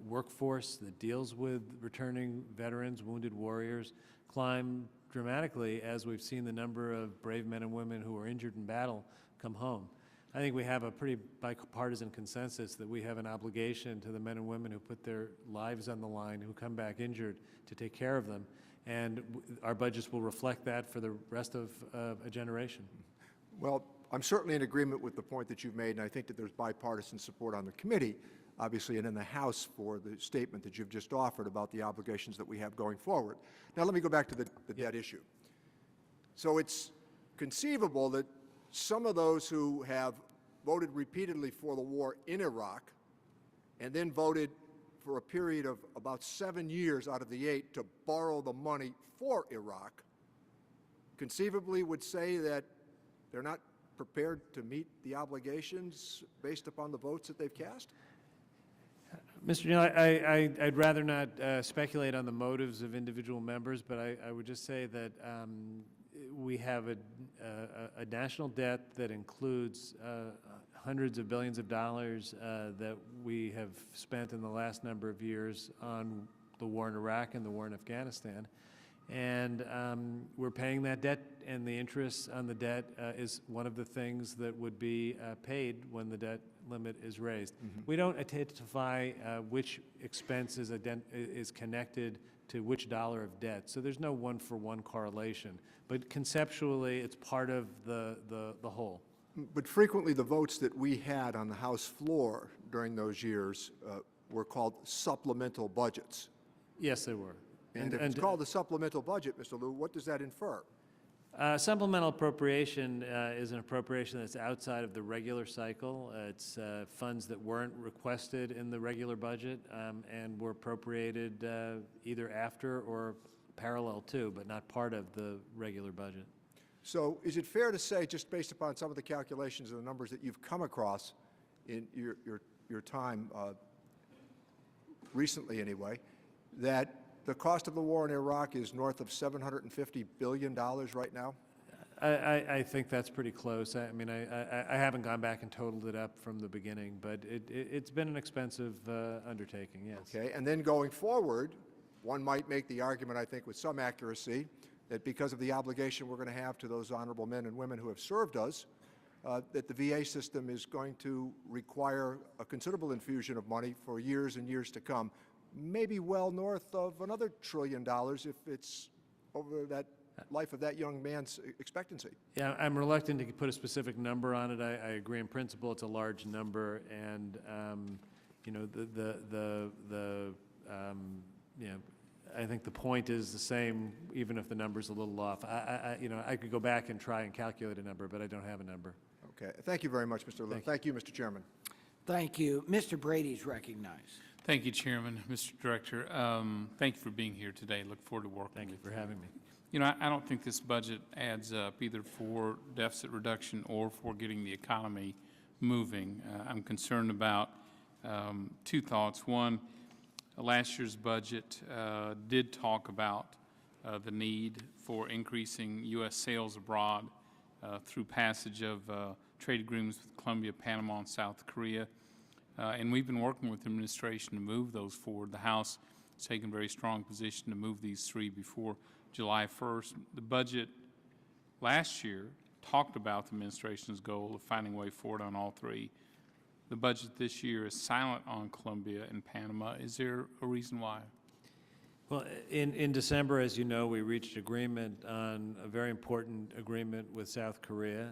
workforce that deals with returning veterans, wounded warriors, climb dramatically as we've seen the number of brave men and women who were injured in battle come home. I think we have a pretty bipartisan consensus that we have an obligation to the men and women who put their lives on the line, who come back injured, to take care of them. And our budgets will reflect that for the rest of a generation. Well, I'm certainly in agreement with the point that you've made, and I think that there's bipartisan support on the committee, obviously, and in the House for the statement that you've just offered about the obligations that we have going forward. Now, let me go back to the debt issue. So it's conceivable that some of those who have voted repeatedly for the war in Iraq and then voted for a period of about 7 years out of the 8 to borrow the money for Iraq conceivably would say that they're not prepared to meet the obligations based upon the votes that they've cast? Mr. Neal, I'd rather not speculate on the motives of individual members, but I would just say that we have a national debt that includes hundreds of billions of dollars that we have spent in the last number of years on the war in Iraq and the war in Afghanistan. And we're paying that debt, and the interest on the debt is one of the things that would be paid when the debt limit is raised. Mm-hmm. We don't identify which expense is connected to which dollar of debt, so there's no one-for-one correlation. But conceptually, it's part of the whole. But frequently, the votes that we had on the House floor during those years were called supplemental budgets. Yes, they were. And if it's called a supplemental budget, Mr. Liu, what does that infer? Supplemental appropriation is an appropriation that's outside of the regular cycle. It's funds that weren't requested in the regular budget and were appropriated either after or parallel to, but not part of the regular budget. So is it fair to say, just based upon some of the calculations and the numbers that you've come across in your time recently anyway, that the cost of the war in Iraq is north of $750 billion right now? I think that's pretty close. I mean, I haven't gone back and totaled it up from the beginning, but it's been an expensive undertaking, yes. Okay, and then going forward, one might make the argument, I think, with some accuracy, that because of the obligation we're going to have to those honorable men and women who have served us, that the VA system is going to require a considerable infusion of money for years and years to come, maybe well north of another $1 trillion if it's over that life of that young man's expectancy. Yeah, I'm reluctant to put a specific number on it. I agree in principle it's a large number, and you know, you know, I think the point is the same, even if the number's a little off. You know, I could go back and try and calculate a number, but I don't have a number. Okay, thank you very much, Mr. Liu. Thank you, Mr. Chairman. Thank you. Mr. Brady's recognized. Thank you, Chairman, Mr. Director. Thank you for being here today. Look forward to working with you. Thank you for having me. You know, I don't think this budget adds up either for deficit reduction or for getting the economy moving. I'm concerned about two thoughts. One, last year's budget did talk about the need for increasing U.S. sales abroad through passage of trade agreements with Colombia, Panama, and South Korea. And we've been working with the administration to move those forward. The House has taken a very strong position to move these three before July 1st. The budget last year talked about the administration's goal of finding a way forward on all three. The budget this year is silent on Colombia and Panama. Is there a reason why? Well, in December, as you know, we reached agreement on a very important agreement with South Korea.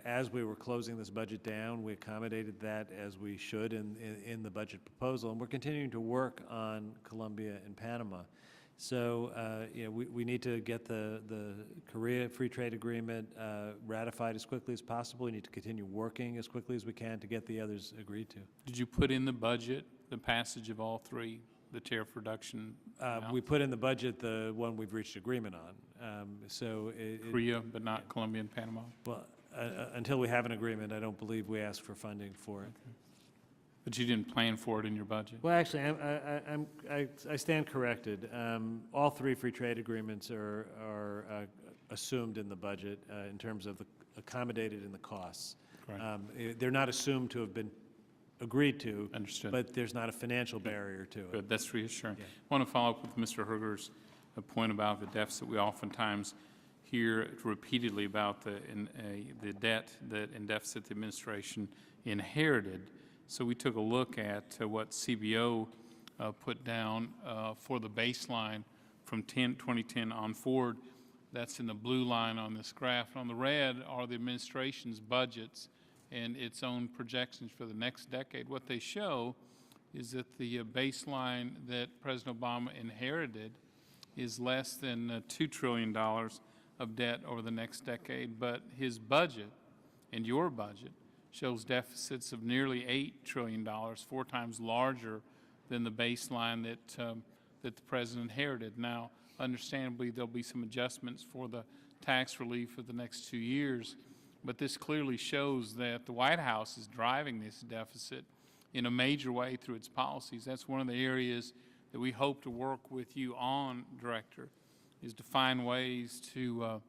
As we were closing this budget down, we accommodated that as we should in the budget proposal, and we're continuing to work on Colombia and Panama. So, we need to get the Korea Free Trade Agreement ratified as quickly as possible. We need to continue working as quickly as we can to get the others agreed to. Did you put in the budget the passage of all three, the tariff reduction? We put in the budget the one we've reached agreement on. Korea, but not Colombia and Panama? Well, until we have an agreement, I don't believe we ask for funding for it. But you didn't plan for it in your budget? Well, actually, I stand corrected. All three free trade agreements are assumed in the budget in terms of accommodated in the costs. They're not assumed to have been agreed to. Understood. But there's not a financial barrier to it. Good, that's reassuring. Yeah. I want to follow up with Mr. Herger's point about the deficit. We oftentimes hear repeatedly about the debt and deficit the administration inherited. So we took a look at what CBO put down for the baseline from 2010 on forward. That's in the blue line on this graph. And on the red are the administration's budgets and its own projections for the next decade. What they show is that the baseline that President Obama inherited is less than $2 trillion of debt over the next decade, but his budget and your budget shows deficits of nearly $8 trillion, 4 times larger than the baseline that the president inherited. Now, understandably, there'll be some adjustments for the tax relief for the next 2 years, but this clearly shows that the White House is driving this deficit in a major way through its policies. That's one of the areas that we hope to work with you on, Director, is to find ways to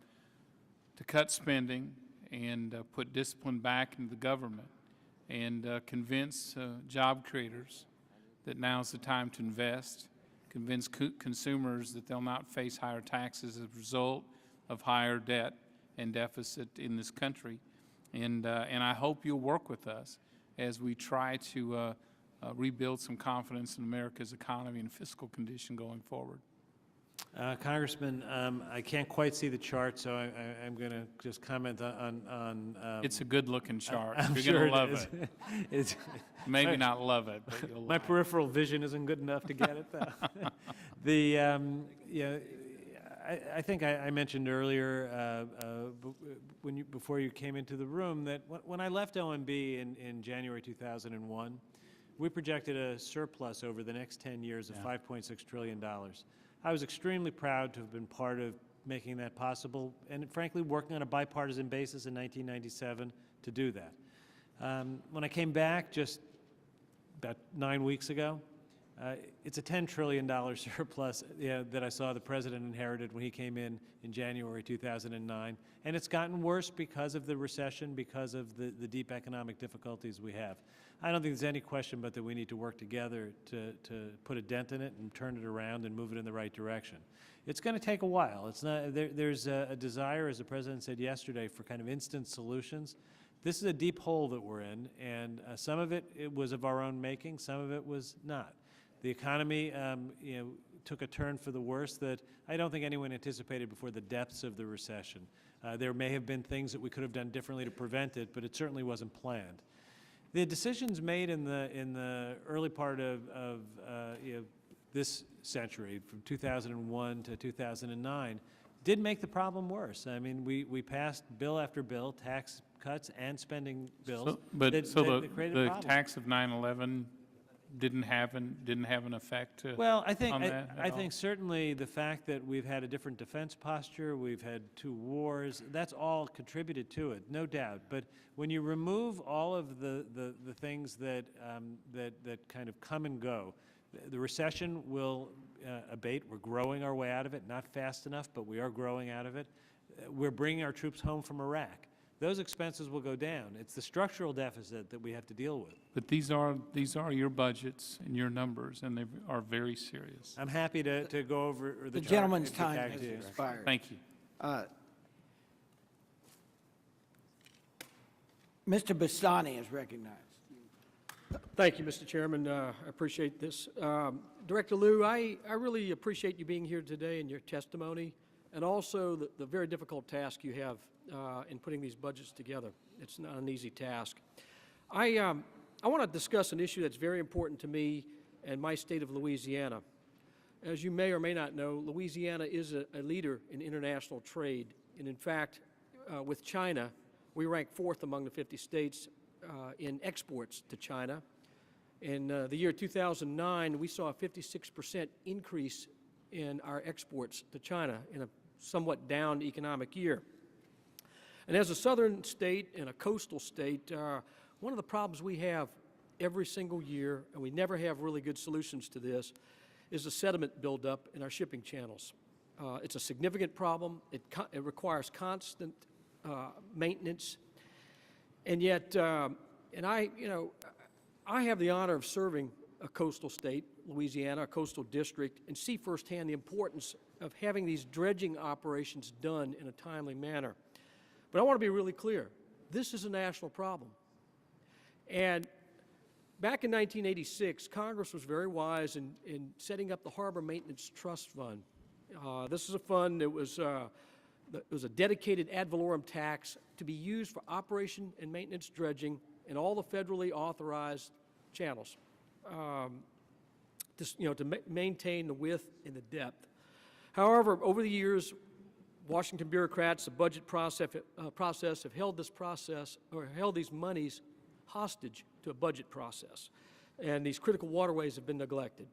cut spending and put discipline back into the government and convince job creators that now's the time to invest, convince consumers that they'll not face higher taxes as a result of higher debt and deficit in this country. And I hope you'll work with us as we try to rebuild some confidence in America's economy and fiscal condition going forward. Congressman, I can't quite see the chart, so I'm going to just comment on It's a good-looking chart. I'm You're sure going to love it. It's Maybe not love it, but you'll my love it. peripheral vision isn't good enough to get it, though. I think I mentioned earlier before you came into the room that when I left OMB in January 2001, we projected a surplus over the next 10 years of $5.6 trillion. I was extremely proud to have been part of making that possible and, frankly, working on a bipartisan basis in 1997 to do that. When I came back just about 9 weeks ago, it's a $10 trillion surplus that I saw the President inherited when he came in January 2009. And it's gotten worse because of the recession, because of the deep economic difficulties we have. I don't think there's any question but that we need to work together to put a dent in it and turn it around and move it in the right direction. It's going to take a while. It's not, there's a desire, as the President said yesterday, for kind of instant solutions. This is a deep hole that we're in, and some of it was of our own making, some of it was not. The economy took a turn for the worse that I don't think anyone anticipated before the depths of the recession. There may have been things that we could have done differently to prevent it, but it certainly wasn't planned. The decisions made in the early part of this century, from 2001 to 2009, did make the problem worse. I mean, we passed bill after bill, tax cuts and spending bills. So created the a problem. tax of 9/11 didn't have an effect Well, I think on that at I all? think certainly the fact that we've had a different defense posture, we've had 2 wars, that's all contributed to it, no doubt. But when you remove all of the things that kind of come and go, the recession will abate. We're growing our way out of it, not fast enough, but we are growing out of it. We're bringing our troops home from Iraq. Those expenses will go down. It's the structural deficit that we have to deal with. But these are your budgets and your numbers, and they are very serious. I'm happy to go over the The chart gentleman's and get time back has to you. expired. Thank you. Mr. Bastani is recognized. Thank you, Mr. Chairman. I appreciate this. Director Liu, I really appreciate you being here today and your testimony, and also the very difficult task you have in putting these budgets together. It's not an easy task. I want to discuss an issue that's very important to me and my state of Louisiana. As you may or may not know, Louisiana is a leader in international trade, and in fact, with China, we rank 4th among the 50 states in exports to China. In the year 2009, we saw a 56% increase in our exports to China in a somewhat down economic year. And as a southern state and a coastal state, one of the problems we have every single year, and we never have really good solutions to this, is the sediment buildup in our shipping channels. It's a significant problem. It requires constant maintenance, and yet, and I have the honor of serving a coastal state, Louisiana, a coastal district, and see firsthand the importance of having these dredging operations done in a timely manner. But I want to be really clear. This is a national problem. And back in 1986, Congress was very wise in setting up the Harbor Maintenance Trust Fund. This is a fund that was a dedicated ad valorem tax to be used for operation and maintenance dredging in all the federally authorized channels, to maintain the width and the depth. However, over the years, Washington bureaucrats, the budget process have held these monies hostage to a budget process, and these critical waterways have been neglected.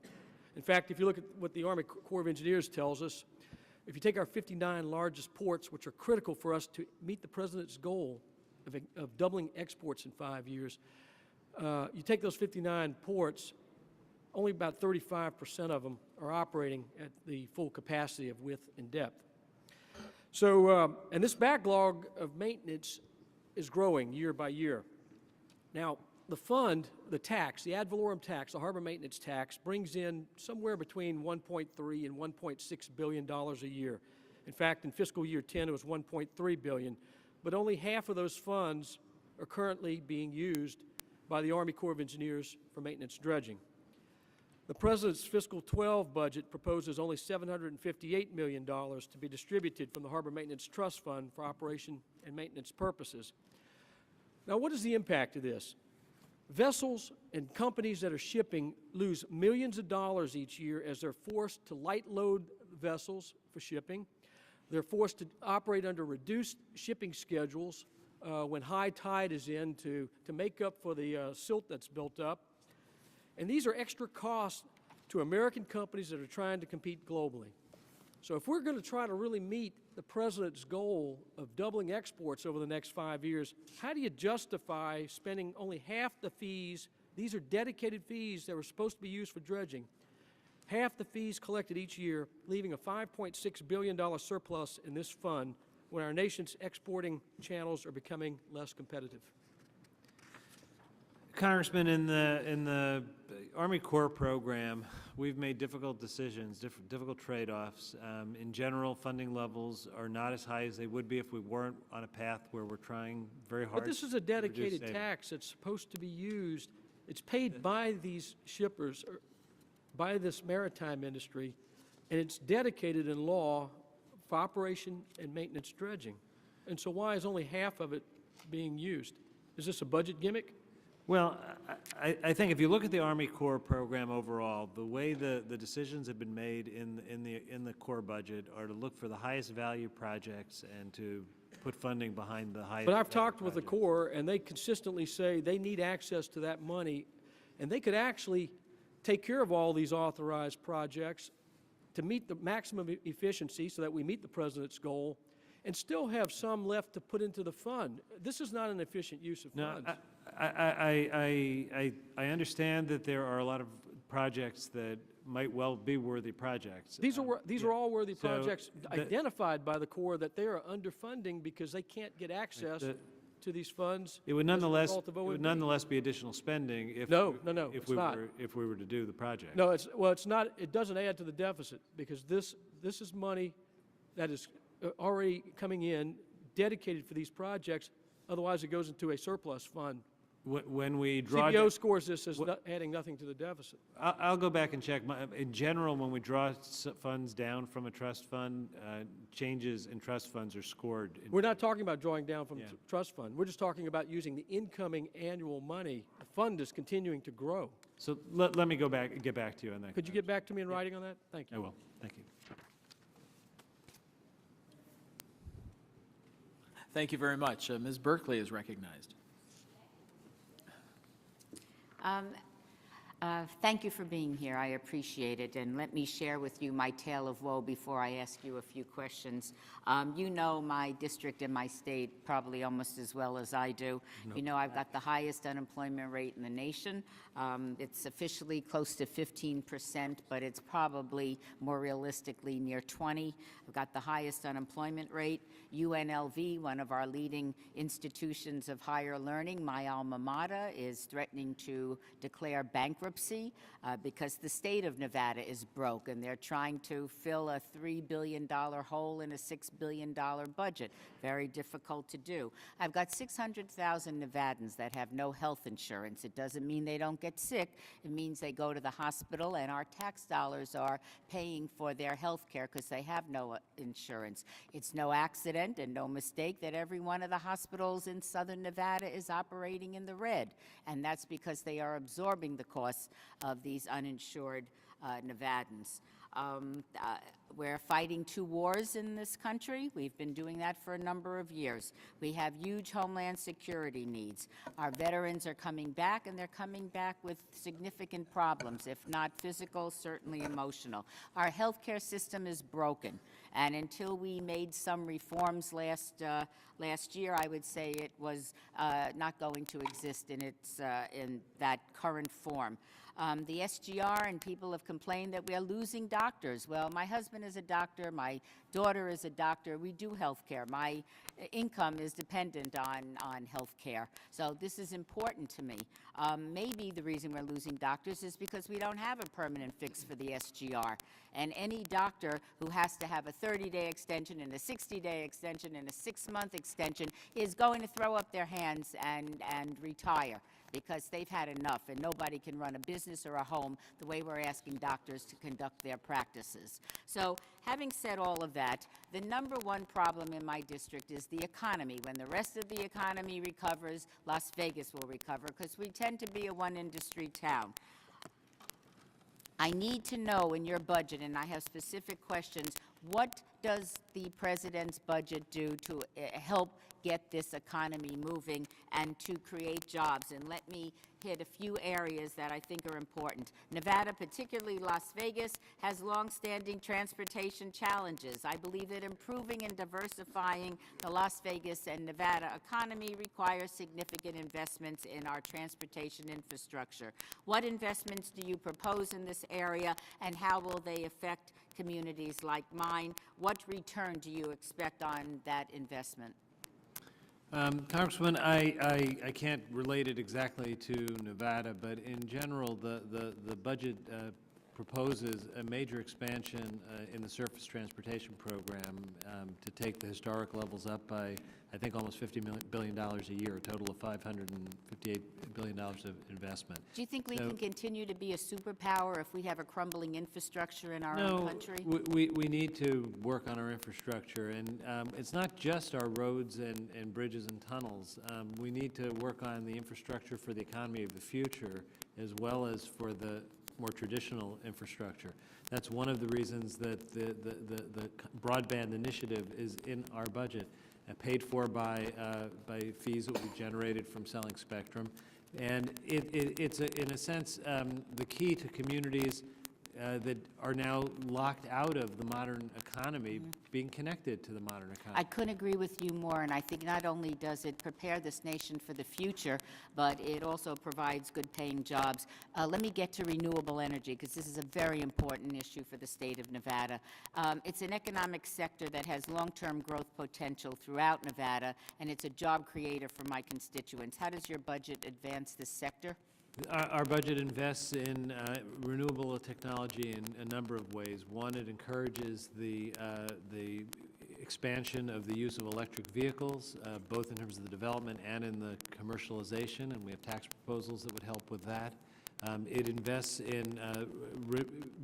In fact, if you look at what the Army Corps of Engineers tells us, if you take our 59 largest ports, which are critical for us to meet the President's goal of doubling exports in 5 years, you take those 59 ports, only about 35% of them are operating at the full capacity of width and depth. So, and this backlog of maintenance is growing year by year. Now, the fund, the tax, the ad valorem tax, the harbor maintenance tax, brings in somewhere between $1.3 and $1.6 billion a year. In fact, in fiscal year 10, it was $1.3 billion, but only half of those funds are currently being used by the Army Corps of Engineers for maintenance dredging. The President's fiscal 12 budget proposes only $758 million to be distributed from the Harbor Maintenance Trust Fund for operation and maintenance purposes. Now, what is the impact of this? Vessels and companies that are shipping lose millions of dollars each year as they're forced to light load vessels for shipping. They're forced to operate under reduced shipping schedules when high tide is in to make up for the silt that's built up. And these are extra costs to American companies that are trying to compete globally. So if we're going to try to really meet the President's goal of doubling exports over the next 5 years, how do you justify spending only half the fees? These are dedicated fees that were supposed to be used for dredging. Half the fees collected each year, leaving a $5.6 billion surplus in this fund when our nation's exporting channels are becoming less competitive. Congressman, in the Army Corps program, we've made difficult decisions, difficult trade-offs. In general, funding levels are not as high as they would be if we weren't on a path where we're trying very hard. But this is a dedicated tax that's supposed to be used. It's paid by these shippers, or by this maritime industry, and it's dedicated in law for operation and maintenance dredging. And so why is only half of it being used? Is this a budget gimmick? Well, I think if you look at the Army Corps program overall, the way the decisions have been made in the Corps budget are to look for the highest value projects and to put funding behind the highest. But I've talked with the Corps, and they consistently say they need access to that money, and they could actually take care of all these authorized projects to meet the maximum efficiency so that we meet the President's goal and still have some left to put into the fund. This is not an efficient use of funds. I understand that there are a lot of projects that might well be worthy projects. These are all worthy So projects the- identified by the Corps that they are underfunding because they can't get access to these funds. It would as a nonetheless, result of it would OMB. nonetheless be additional spending if. No, if it's we not. If we were to do the project. No, it's not, it doesn't add to the deficit, because this is money that is already coming in, dedicated for these projects, otherwise it goes into a surplus fund. When we draw. CBO scores this as adding nothing to the deficit. I'll go back and check. In general, when we draw funds down from a trust fund, changes in trust funds are scored. We're not talking about drawing down from Yeah. the trust fund. We're just talking about using the incoming annual money. The fund is continuing to grow. So let me get back to you on that. Could you get back to me in writing on that? Thank you. I will. Thank you. Thank you very much. Ms. Berkeley is recognized. Thank you for being here. I appreciate it. And let me share with you my tale of woe before I ask you a few questions. You know my district and my state probably almost as well as I do. You know I've got the highest unemployment rate in the nation. It's officially close to 15%, but it's probably more realistically near 20. I've got the highest unemployment rate. UNLV, one of our leading institutions of higher learning, my alma mater, is threatening to declare bankruptcy because the state of Nevada is broke, and they're trying to fill a $3 billion hole in a $6 billion budget. Very difficult to do. I've got 600,000 Nevadans that have no health insurance. It doesn't mean they don't get sick. It means they go to the hospital, and our tax dollars are paying for their health care because they have no insurance. It's no accident and no mistake that every one of the hospitals in southern Nevada is operating in the red, and that's because they are absorbing the costs of these uninsured Nevadans. We're fighting 2 wars in this country. We've been doing that for a number of years. We have huge homeland security needs. Our veterans are coming back, and they're coming back with significant problems, if not physical, certainly emotional. Our healthcare system is broken, and until we made some reforms last year, I would say it was not going to exist in in that current form. The SGR, and people have complained that we are losing doctors. Well, my husband is a doctor. My daughter is a doctor. We do health care. My income is dependent on health care. So this is important to me. Maybe the reason we're losing doctors is because we don't have a permanent fix for the SGR. And any doctor who has to have a 30-day extension and a 60-day extension and a 6-month extension is going to throw up their hands and retire, because they've had enough, and nobody can run a business or a home the way we're asking doctors to conduct their practices. So having said all of that, the number one problem in my district is the economy. When the rest of the economy recovers, Las Vegas will recover, because we tend to be a one-industry town. I need to know in your budget, and I have specific questions, what does the president's budget do to help get this economy moving and to create jobs? And let me hit a few areas that I think are important. Nevada, particularly Las Vegas, has long-standing transportation challenges. I believe that improving and diversifying the Las Vegas and Nevada economy requires significant investments in our transportation infrastructure. What investments do you propose in this area, and how will they affect communities like mine? What return do you expect on that investment? Congressman, I can't relate it exactly to Nevada, but in general, the budget proposes a major expansion in the surface transportation program to take the historic levels up by, I think, almost $50 billion a year, a total of $558 billion of investment. Do you think we can continue to be a superpower if we have a crumbling infrastructure in our own country? No, we need to work on our infrastructure, and it's not just our roads and bridges and tunnels. We need to work on the infrastructure for the economy of the future, as well as for the more traditional infrastructure. That's one of the reasons that the broadband initiative is in our budget, paid for by fees that will be generated from selling spectrum. And it's in a sense, the key to communities that are now locked out of the modern economy, being connected to the modern economy. I couldn't agree with you more, and I think not only does it prepare this nation for the future, but it also provides good-paying jobs. Let me get to renewable energy, because this is a very important issue for the state of Nevada. It's an economic sector that has long-term growth potential throughout Nevada, and it's a job creator for my constituents. How does your budget advance this sector? Our budget invests in renewable technology in a number of ways. One, it encourages the expansion of the use of electric vehicles, both in terms of the development and in the commercialization, and we have tax proposals that would help with that. It invests in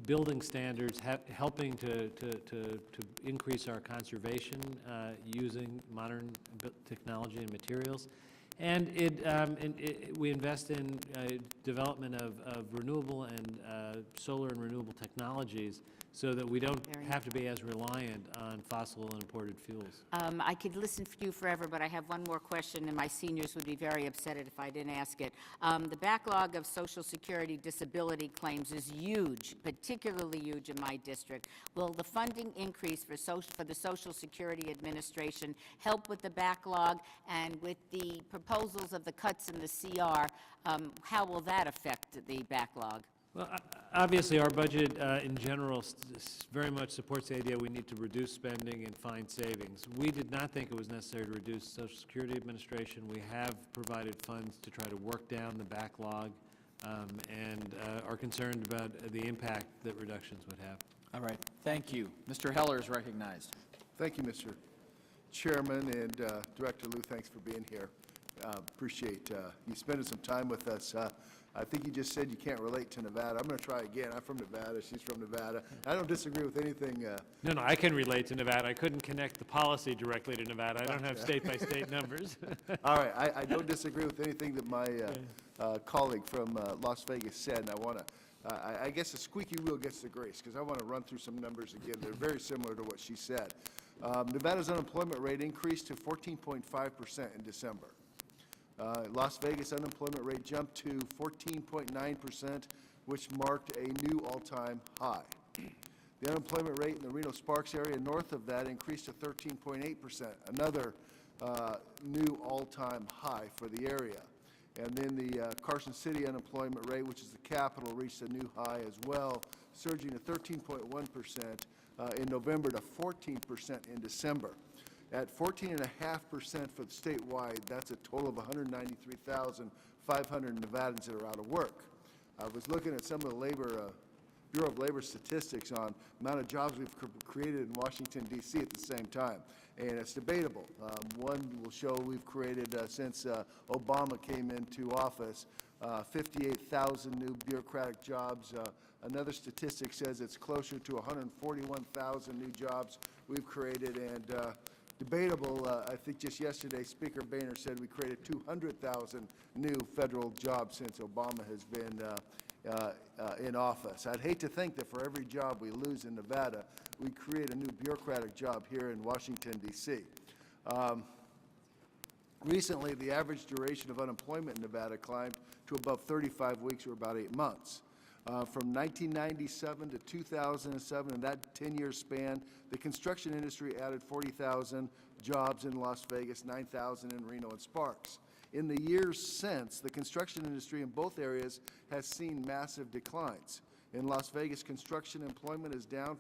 building standards, helping to increase our conservation using modern technology and materials. And we invest in development of renewable and solar and renewable technologies so that we don't have to be as reliant on fossil and imported fuels. I could listen to you forever, but I have one more question, and my seniors would be very upset if I didn't ask it. The backlog of Social Security disability claims is huge, particularly huge in my district. Will the funding increase for the Social Security Administration help with the backlog, and with the proposals of the cuts in the CR, how will that affect the backlog? Well, obviously, our budget in general very much supports the idea we need to reduce spending and find savings. We did not think it was necessary to reduce Social Security Administration. We have provided funds to try to work down the backlog and are concerned about the impact that reductions would have. All right, thank you. Mr. Heller is recognized. Thank you, Mr. Chairman, and Director Liu, thanks for being here. Appreciate you spending some time with us. I think you just said you can't relate to Nevada. I'm going to try again. I'm from Nevada. She's from Nevada. I don't disagree with anything. No, I can relate to Nevada. I couldn't connect the policy directly to Nevada. I don't have state-by-state numbers. All right. I don't disagree with anything that my colleague from Las Vegas said, and I want to, I guess a squeaky wheel gets the grease, because I want to run through some numbers again. They're very similar to what she said. Nevada's unemployment rate increased to 14.5% in December. Las Vegas unemployment rate jumped to 14.9%, which marked a new all-time high. The unemployment rate in the Reno-Sparks area north of that increased to 13.8%, another new all-time high for the area. And then the Carson City unemployment rate, which is the capital, reached a new high as well, surging to 13.1% in November to 14% in December. At 14.5% for the statewide, that's a total of 193,500 Nevadans that are out of work. I was looking at some of the Bureau of Labor statistics on the amount of jobs we've created in Washington, D.C. at the same time, and it's debatable. One will show we've created, since Obama came into office, 58,000 new bureaucratic jobs. Another statistic says it's closer to 141,000 new jobs we've created, and debatable. I think just yesterday, Speaker Boehner said we created 200,000 new federal jobs since Obama has been in office. I'd hate to think that for every job we lose in Nevada, we create a new bureaucratic job here in Washington, D.C. Recently, the average duration of unemployment in Nevada climbed to above 35 weeks, or about 8 months. From 1997 to 2007, in that 10-year span, the construction industry added 40,000 jobs in Las Vegas, 9,000 in Reno and Sparks. In the years since, the construction industry in both areas has seen massive declines. In Las Vegas, construction employment is down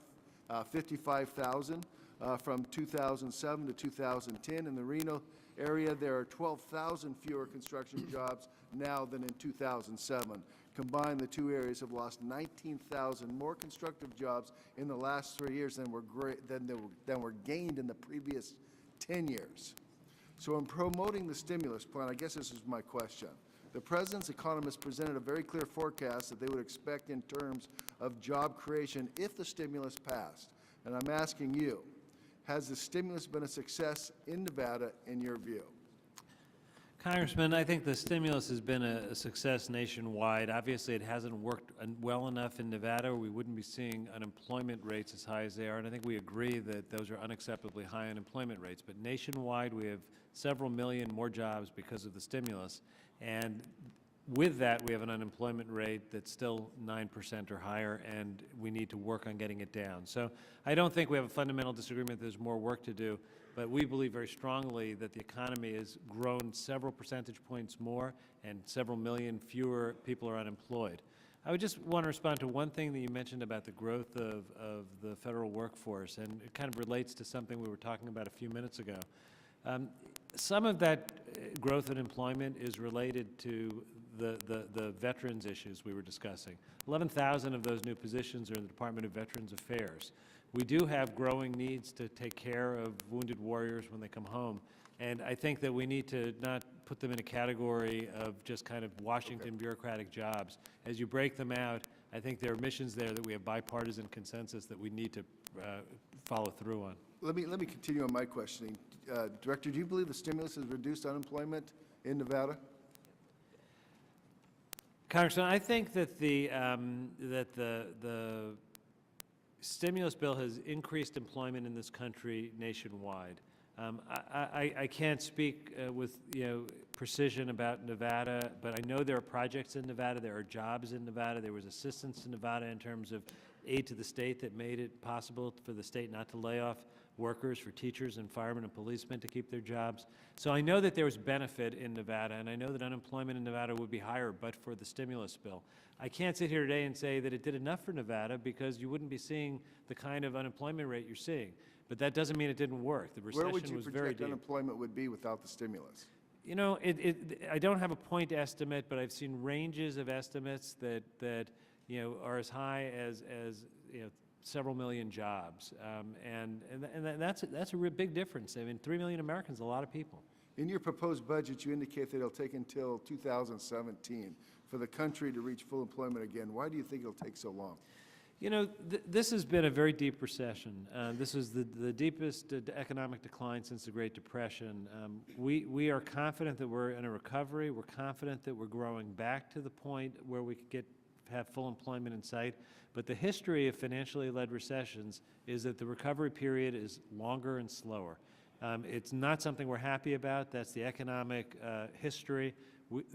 55,000 from 2007 to 2010. In the Reno area, there are 12,000 fewer construction jobs now than in 2007. Combined, the two areas have lost 19,000 more constructive jobs in the last 3 years than were gained in the previous 10 years. So in promoting the stimulus plan, I guess this is my question. The President's economists presented a very clear forecast that they would expect in terms of job creation if the stimulus passed. And I'm asking you, has the stimulus been a success in Nevada in your view? Congressman, I think the stimulus has been a success nationwide. Obviously, it hasn't worked well enough in Nevada, or we wouldn't be seeing unemployment rates as high as they are, and I think we agree that those are unacceptably high unemployment rates. But nationwide, we have several million more jobs because of the stimulus, and with that, we have an unemployment rate that's still 9% or higher, and we need to work on getting it down. So I don't think we have a fundamental disagreement. There's more work to do, but we believe very strongly that the economy has grown several percentage points more, and several million fewer people are unemployed. I would just want to respond to one thing that you mentioned about the growth of the federal workforce, and it kind of relates to something we were talking about a few minutes ago. Some of that growth in employment is related to the veterans issues we were discussing. 11,000 of those new positions are in the Department of Veterans Affairs. We do have growing needs to take care of wounded warriors when they come home, and I think that we need to not put them in a category of just kind of Washington bureaucratic jobs. As you break them out, I think there are missions there that we have bipartisan consensus that we need to follow through on. Let me continue on my questioning. Director, do you believe the stimulus has reduced unemployment in Nevada? Congressman, I think that the stimulus bill has increased employment in this country nationwide. I can't speak with precision about Nevada, but I know there are projects in Nevada, there are jobs in Nevada, there was assistance to Nevada in terms of aid to the state that made it possible for the state not to lay off workers, for teachers and firemen and policemen to keep their jobs. So I know that there was benefit in Nevada, and I know that unemployment in Nevada would be higher but for the stimulus bill. I can't sit here today and say that it did enough for Nevada, because you wouldn't be seeing the kind of unemployment rate you're seeing. But that doesn't mean it didn't work. The recession Where would you was very project deep. unemployment would be without the stimulus? You know, I don't have a point estimate, but I've seen ranges of estimates that are as high as several million jobs, and that's a real big difference. I mean, 3 million Americans, a lot of people. In your proposed budget, you indicate that it'll take until 2017 for the country to reach full employment again. Why do you think it'll take so long? You know, this has been a very deep recession. This is the deepest economic decline since the Great Depression. We are confident that we're in a recovery. We're confident that we're growing back to the point where we could have full employment in sight. But the history of financially led recessions is that the recovery period is longer and slower. It's not something we're happy about. That's the economic history.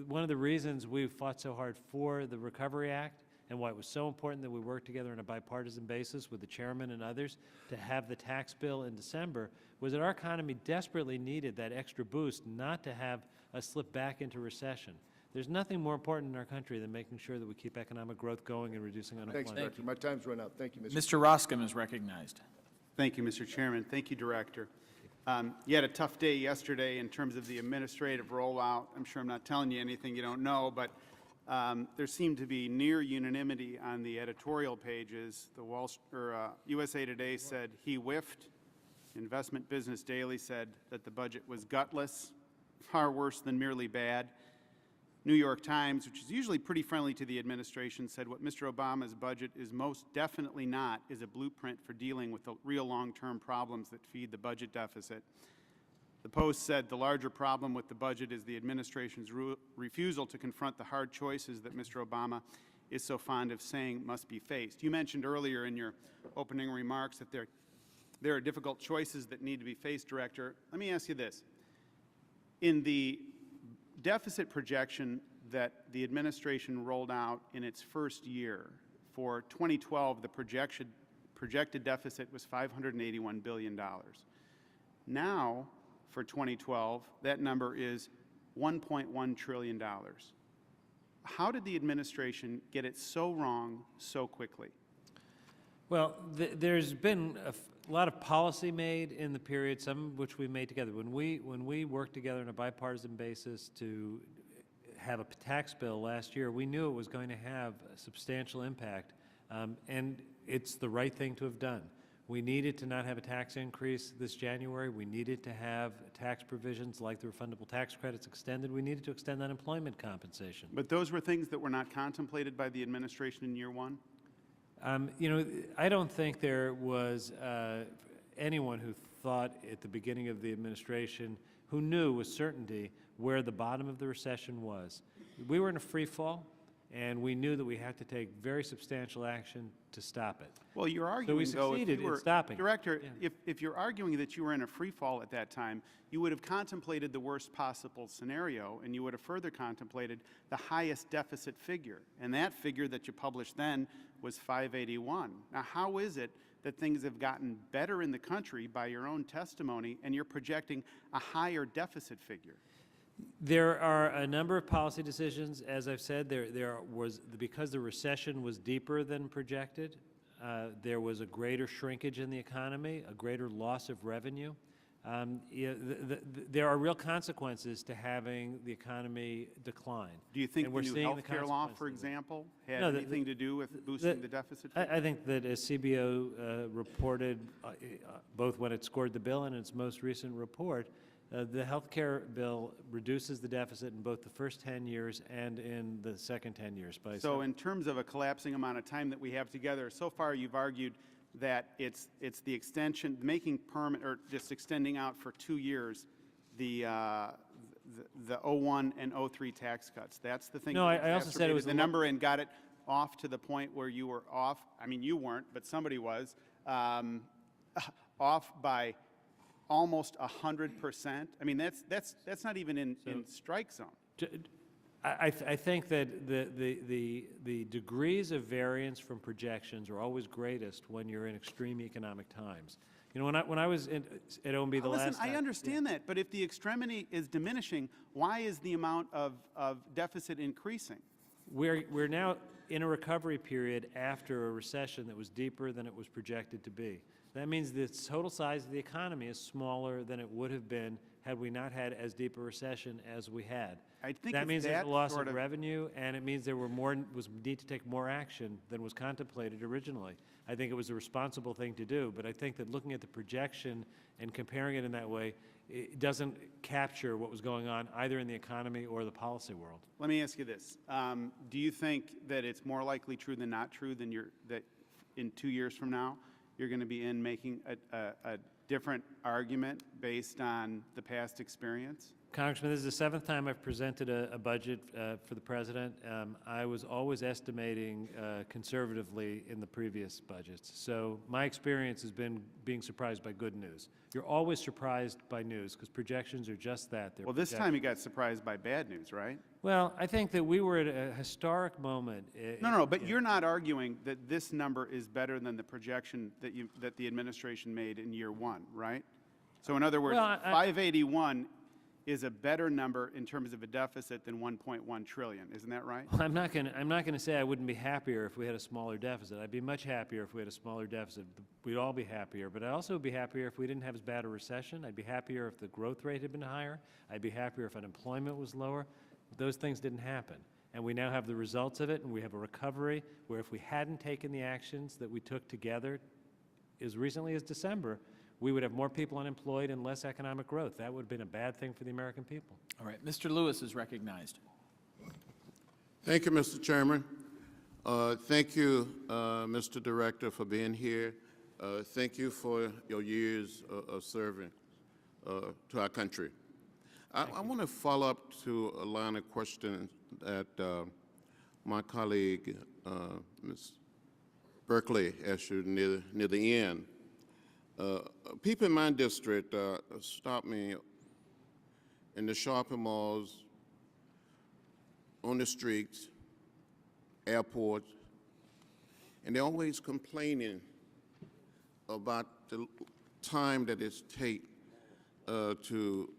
One of the reasons we fought so hard for the Recovery Act, and why it was so important that we worked together on a bipartisan basis with the chairman and others to have the tax bill in December, was that our economy desperately needed that extra boost not to have us slip back into recession. There's nothing more important in our country than making sure that we keep economic growth going and reducing unemployment. Thanks, Director. My time's run out. Thank you, Mr. Mr. Roscom is recognized. Thank you, Mr. Chairman. Thank you, Director. You had a tough day yesterday in terms of the administrative rollout. I'm sure I'm not telling you anything you don't know, but there seemed to be near unanimity on the editorial pages. The USA Today said he whiffed. Investment Business Daily said that the budget was gutless, far worse than merely bad. New York Times, which is usually pretty friendly to the administration, said what Mr. Obama's budget is most definitely not is a blueprint for dealing with the real long-term problems that feed the budget deficit. The Post said the larger problem with the budget is the administration's refusal to confront the hard choices that Mr. Obama is so fond of saying must be faced. You mentioned earlier in your opening remarks that there are difficult choices that need to be faced, Director. Let me ask you this. In the deficit projection that the administration rolled out in its first year, for 2012, the projected deficit was $581 billion. Now, for 2012, that number is $1.1 trillion. How did the administration get it so wrong so quickly? Well, there's been a lot of policy made in the period, some of which we made together. When we worked together on a bipartisan basis to have a tax bill last year, we knew it was going to have a substantial impact, and it's the right thing to have done. We needed to not have a tax increase this January. We needed to have tax provisions like the refundable tax credits extended. We needed to extend unemployment compensation. But those were things that were not contemplated by the administration in year one? You know, I don't think there was anyone who thought at the beginning of the administration who knew with certainty where the bottom of the recession was. We were in a free fall. and we knew that we had to take very substantial action to stop it. Well, you're So arguing, we though, if succeeded you in were, stopping it. Director, Yeah. if you're arguing that you were in a free fall at that time, you would have contemplated the worst possible scenario, and you would have further contemplated the highest deficit figure. And that figure that you published then was 581. Now, how is it that things have gotten better in the country by your own testimony, and you're projecting a higher deficit figure? There are a number of policy decisions. As I've said, because the recession was deeper than projected, there was a greater shrinkage in the economy, a greater loss of revenue. There are real consequences to having the economy decline. Do you think And the we're new seeing the health care law, for consequences of it. example, had No, anything to do with boosting the deficit figure? I think that as CBO reported, both when it scored the bill and its most recent report, the health care bill reduces the deficit in both the first 10 years and in the second 10 years. So in terms of a collapsing amount of time that we have together, so far you've argued that it's the extension, making permanent, or just extending out for 2 years the 01 and 03 tax cuts. That's the thing. No, that I also said it was the number and got it off to the point where you were off. I mean, you weren't, but somebody was off by almost 100%. I mean, that's not even in strike zone. I think that the degrees of variance from projections are always greatest when you're in extreme economic times. You know, when I was at OMB the last time. I understand that, but if the extremity is diminishing, why is the amount of deficit increasing? We're now in a recovery period after a recession that was deeper than it was projected to be. That means the total size of the economy is smaller than it would have been had we not had as deep a recession as we had. I think that it's means there's that a loss sort of of- revenue, and it means there was need to take more action than was contemplated originally. I think it was a responsible thing to do, but I think that looking at the projection and comparing it in that way, it doesn't capture what was going on either in the economy or the policy world. Let me ask you this. Do you think that it's more likely true than not true that in 2 years from now, you're going to be making a different argument based on the past experience? Congressman, this is the seventh time I've presented a budget for the president. I was always estimating conservatively in the previous budgets. So my experience has been being surprised by good news. You're always surprised by news because projections are just that. They're Well, this projections. time you got surprised by bad news, right? Well, I think that we were at a historic moment. No, but you're not arguing that this number is better than the projection that the administration made in year one, right? So in other words, Well, 581 is a better number in terms of a deficit than 1.1 trillion. Isn't that right? I'm not going to say I wouldn't be happier if we had a smaller deficit. I'd be much happier if we had a smaller deficit. We'd all be happier. But I'd also be happier if we didn't have as bad a recession. I'd be happier if the growth rate had been higher. I'd be happier if unemployment was lower. Those things didn't happen. And we now have the results of it, and we have a recovery where if we hadn't taken the actions that we took together as recently as December, we would have more people unemployed and less economic growth. That would have been a bad thing for the American people. All right, Mr. Lewis is recognized. Thank you, Mr. Chairman. Thank you, Mr. Director, for being here. Thank you for your years of serving to our country. I want to follow up to a line of questioning that my colleague, Ms. Berkeley, asked you near the end. People in my district stop me in the shopping malls, on the streets, airports, and they're always complaining about the time that it takes to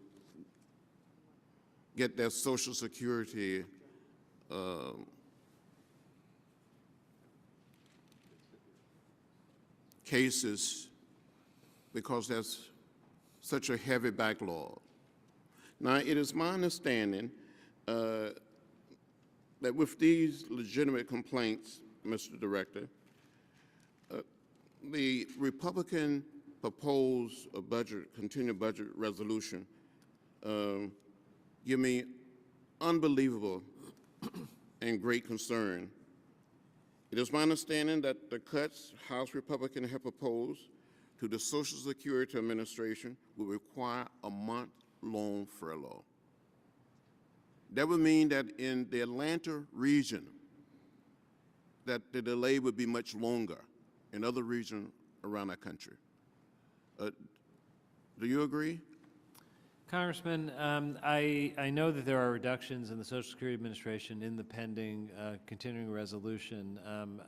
get their Social Security cases because there's such a heavy backlog. Now, it is my understanding that with these legitimate complaints, Mr. Director, the Republican proposed a budget, continued budget resolution, give me unbelievable and great concern. It is my understanding that the cuts House Republicans have proposed to the Social Security Administration will require a month-long furlough. That would mean that in the Atlanta region, that the delay would be much longer in other regions around our country. Do you agree? Congressman, I know that there are reductions in the Social Security Administration in the pending continuing resolution.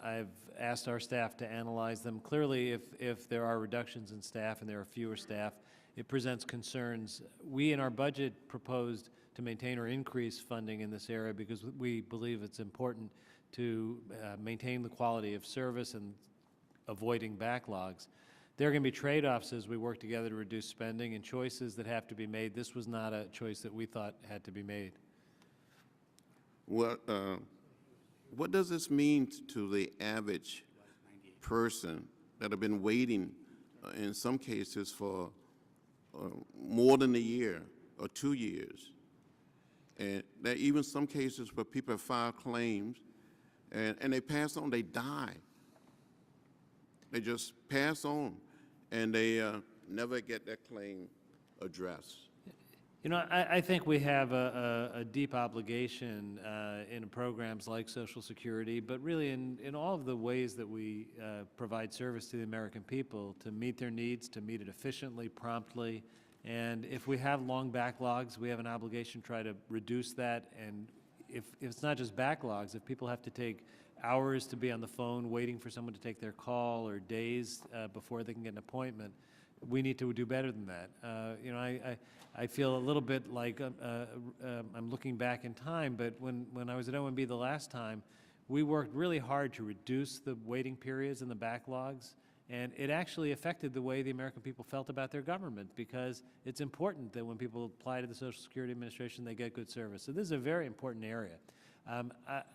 I've asked our staff to analyze them. Clearly, if there are reductions in staff and there are fewer staff, it presents concerns. We in our budget proposed to maintain or increase funding in this area because we believe it's important to maintain the quality of service and avoiding backlogs. There are going to be trade-offs as we work together to reduce spending and choices that have to be made. This was not a choice that we thought had to be made. What does this mean to the average person that have been waiting in some cases for more than a year or 2 years? And there are even some cases where people have filed claims and they pass on, they die. They just pass on, and they never get their claim addressed. You know, I think we have a deep obligation in programs like Social Security, but really in all of the ways that we provide service to the American people to meet their needs, to meet it efficiently, promptly. And if we have long backlogs, we have an obligation to try to reduce that. And if it's not just backlogs, if people have to take hours to be on the phone waiting for someone to take their call or days before they can get an appointment, we need to do better than that. You know, I feel a little bit like I'm looking back in time, but when I was at OMB the last time, we worked really hard to reduce the waiting periods and the backlogs, and it actually affected the way the American people felt about their government, because it's important that when people apply to the Social Security Administration, they get good service. So this is a very important area.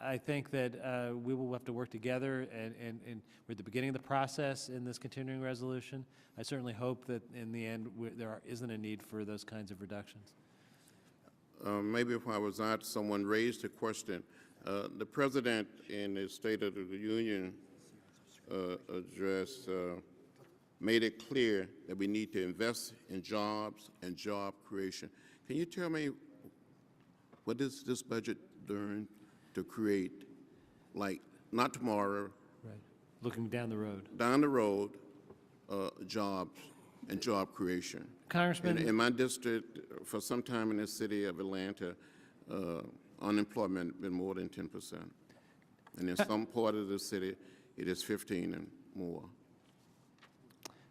I think that we will have to work together, and we're at the beginning of the process in this continuing resolution. I certainly hope that in the end there isn't a need for those kinds of reductions. Maybe if I was out, someone raised a question. The President in his State of the Union address made it clear that we need to invest in jobs and job creation. Can you tell me what is this budget doing to create, like, not tomorrow, Right. Looking down the road. down the road, jobs and job creation? Congressman. In my district, for some time in the city of Atlanta, unemployment has been more than 10%. And in some part of the city, it is 15 and more.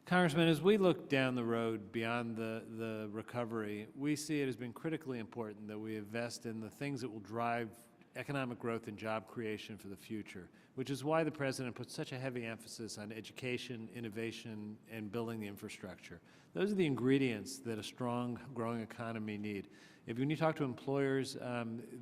Congressman, as we look down the road beyond the recovery, we see it as being critically important that we invest in the things that will drive economic growth and job creation for the future, which is why the President puts such a heavy emphasis on education, innovation, and building the infrastructure. Those are the ingredients that a strong, growing economy need. When you talk to employers,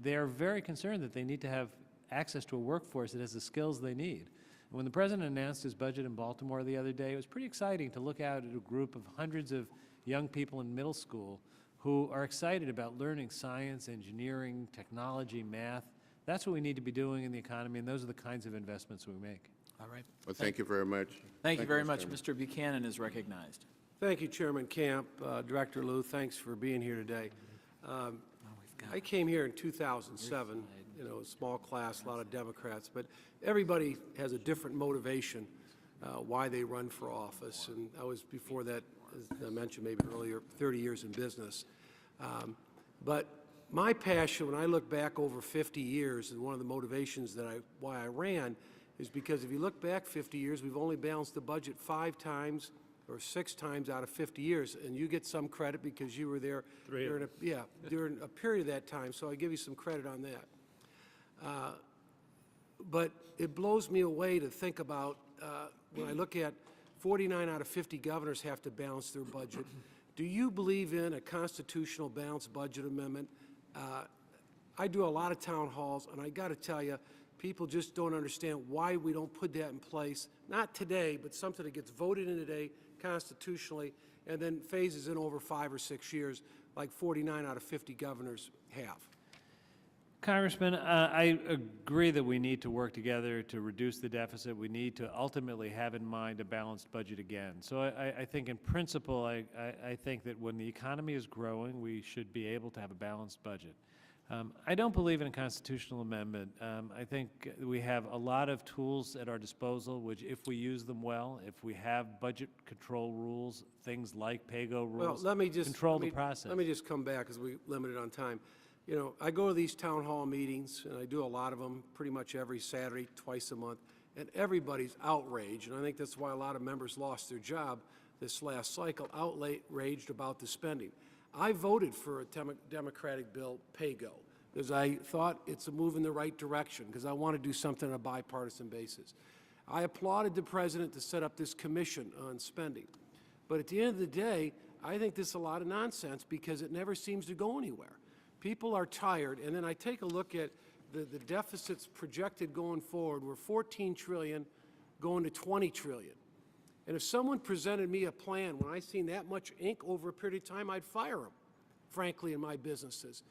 they are very concerned that they need to have access to a workforce that has the skills they need. When the President announced his budget in Baltimore the other day, it was pretty exciting to look out at a group of hundreds of young people in middle school who are excited about learning science, engineering, technology, math. That's what we need to be doing in the economy, and those are the kinds of investments we make. All right. Well, thank you very much. Thank you very Mr. much. Chairman. Mr. Buchanan is recognized. Thank you, Chairman Camp. Director Liu, thanks for being here today. I came here in 2007, you know, a small class, a lot of Democrats, but everybody has a different motivation why they run for office. And I was, before that, as I mentioned maybe earlier, 30 years in business. But my passion, when I look back over 50 years, and one of the motivations that why I ran is because if you look back 50 years, we've only balanced the budget 5 times or 6 times out of 50 years, and you get some credit because you were there during a period of that time, so I give you some credit on that. But it blows me away to think about when I look at 49 out of 50 governors have to balance their budget. Do you believe in a constitutional balanced budget amendment? I do a lot of town halls, and I got to tell you, people just don't understand why we don't put that in place, not today, but something that gets voted in today constitutionally and then phases in over 5 or 6 years like 49 out of 50 governors have. Congressman, I agree that we need to work together to reduce the deficit. We need to ultimately have in mind a balanced budget again. So I think in principle, I think that when the economy is growing, we should be able to have a balanced budget. I don't believe in a constitutional amendment. I think we have a lot of tools at our disposal, which if we use them well, if we have budget control rules, things like pay-go Well, rules, let me just control the process. Let me just come back because we're limited on time. You know, I go to these town hall meetings, and I do a lot of them pretty much every Saturday, twice a month, and everybody's outraged, and I think that's why a lot of members lost their job this last cycle, outraged about the spending. I voted for a Democratic bill, pay-go, because I thought it's a move in the right direction, because I want to do something on a bipartisan basis. I applauded the president to set up this commission on spending. But at the end of the day, I think this is a lot of nonsense because it never seems to go anywhere. People are tired, and then I take a look at the deficits projected going forward. We're 14 trillion going to 20 trillion. And if someone presented me a plan when I seen that much ink over a period of time, I'd fire them, frankly, in my businesses.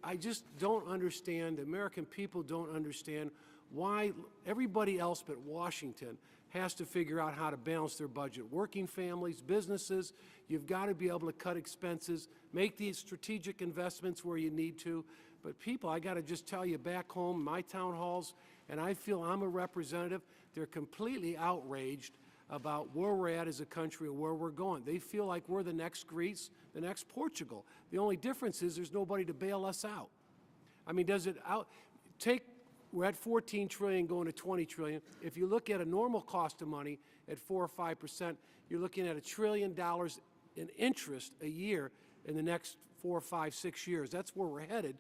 I just don't understand, the American people don't understand why everybody else but Washington has to figure out how to balance their budget. Working families, businesses, you've got to be able to cut expenses, make these strategic investments where you need to. But people, I got to just tell you, back home, my town halls, and I feel I'm a representative, they're completely outraged about where we're at as a country and where we're going. They feel like we're the next Greece, the next Portugal. The only difference is there's nobody to bail us out. I mean, does it we're at 14 trillion going to 20 trillion. If you look at a normal cost of money at 4 or 5%, you're looking at $1 trillion in interest a year in the next 4, 5, 6 years. That's where we're headed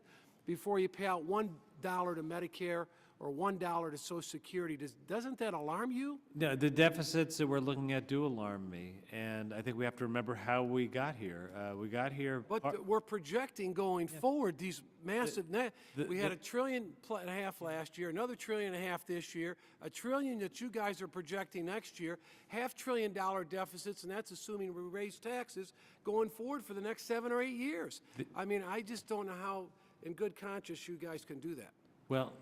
before you pay out $1 to Medicare or $1 to Social Security. Doesn't that alarm you? No, the deficits that we're looking at do alarm me, and I think we have to remember how we got here. We got here. But we're projecting going forward these massive. We had $1.5 trillion last year, another $1.5 trillion this year, $1 trillion that you guys are projecting next year, $500 billion deficits, and that's assuming we raise taxes going forward for the next 7 or 8 years. I mean, I just don't know how, in good conscience, you guys can do that. Well,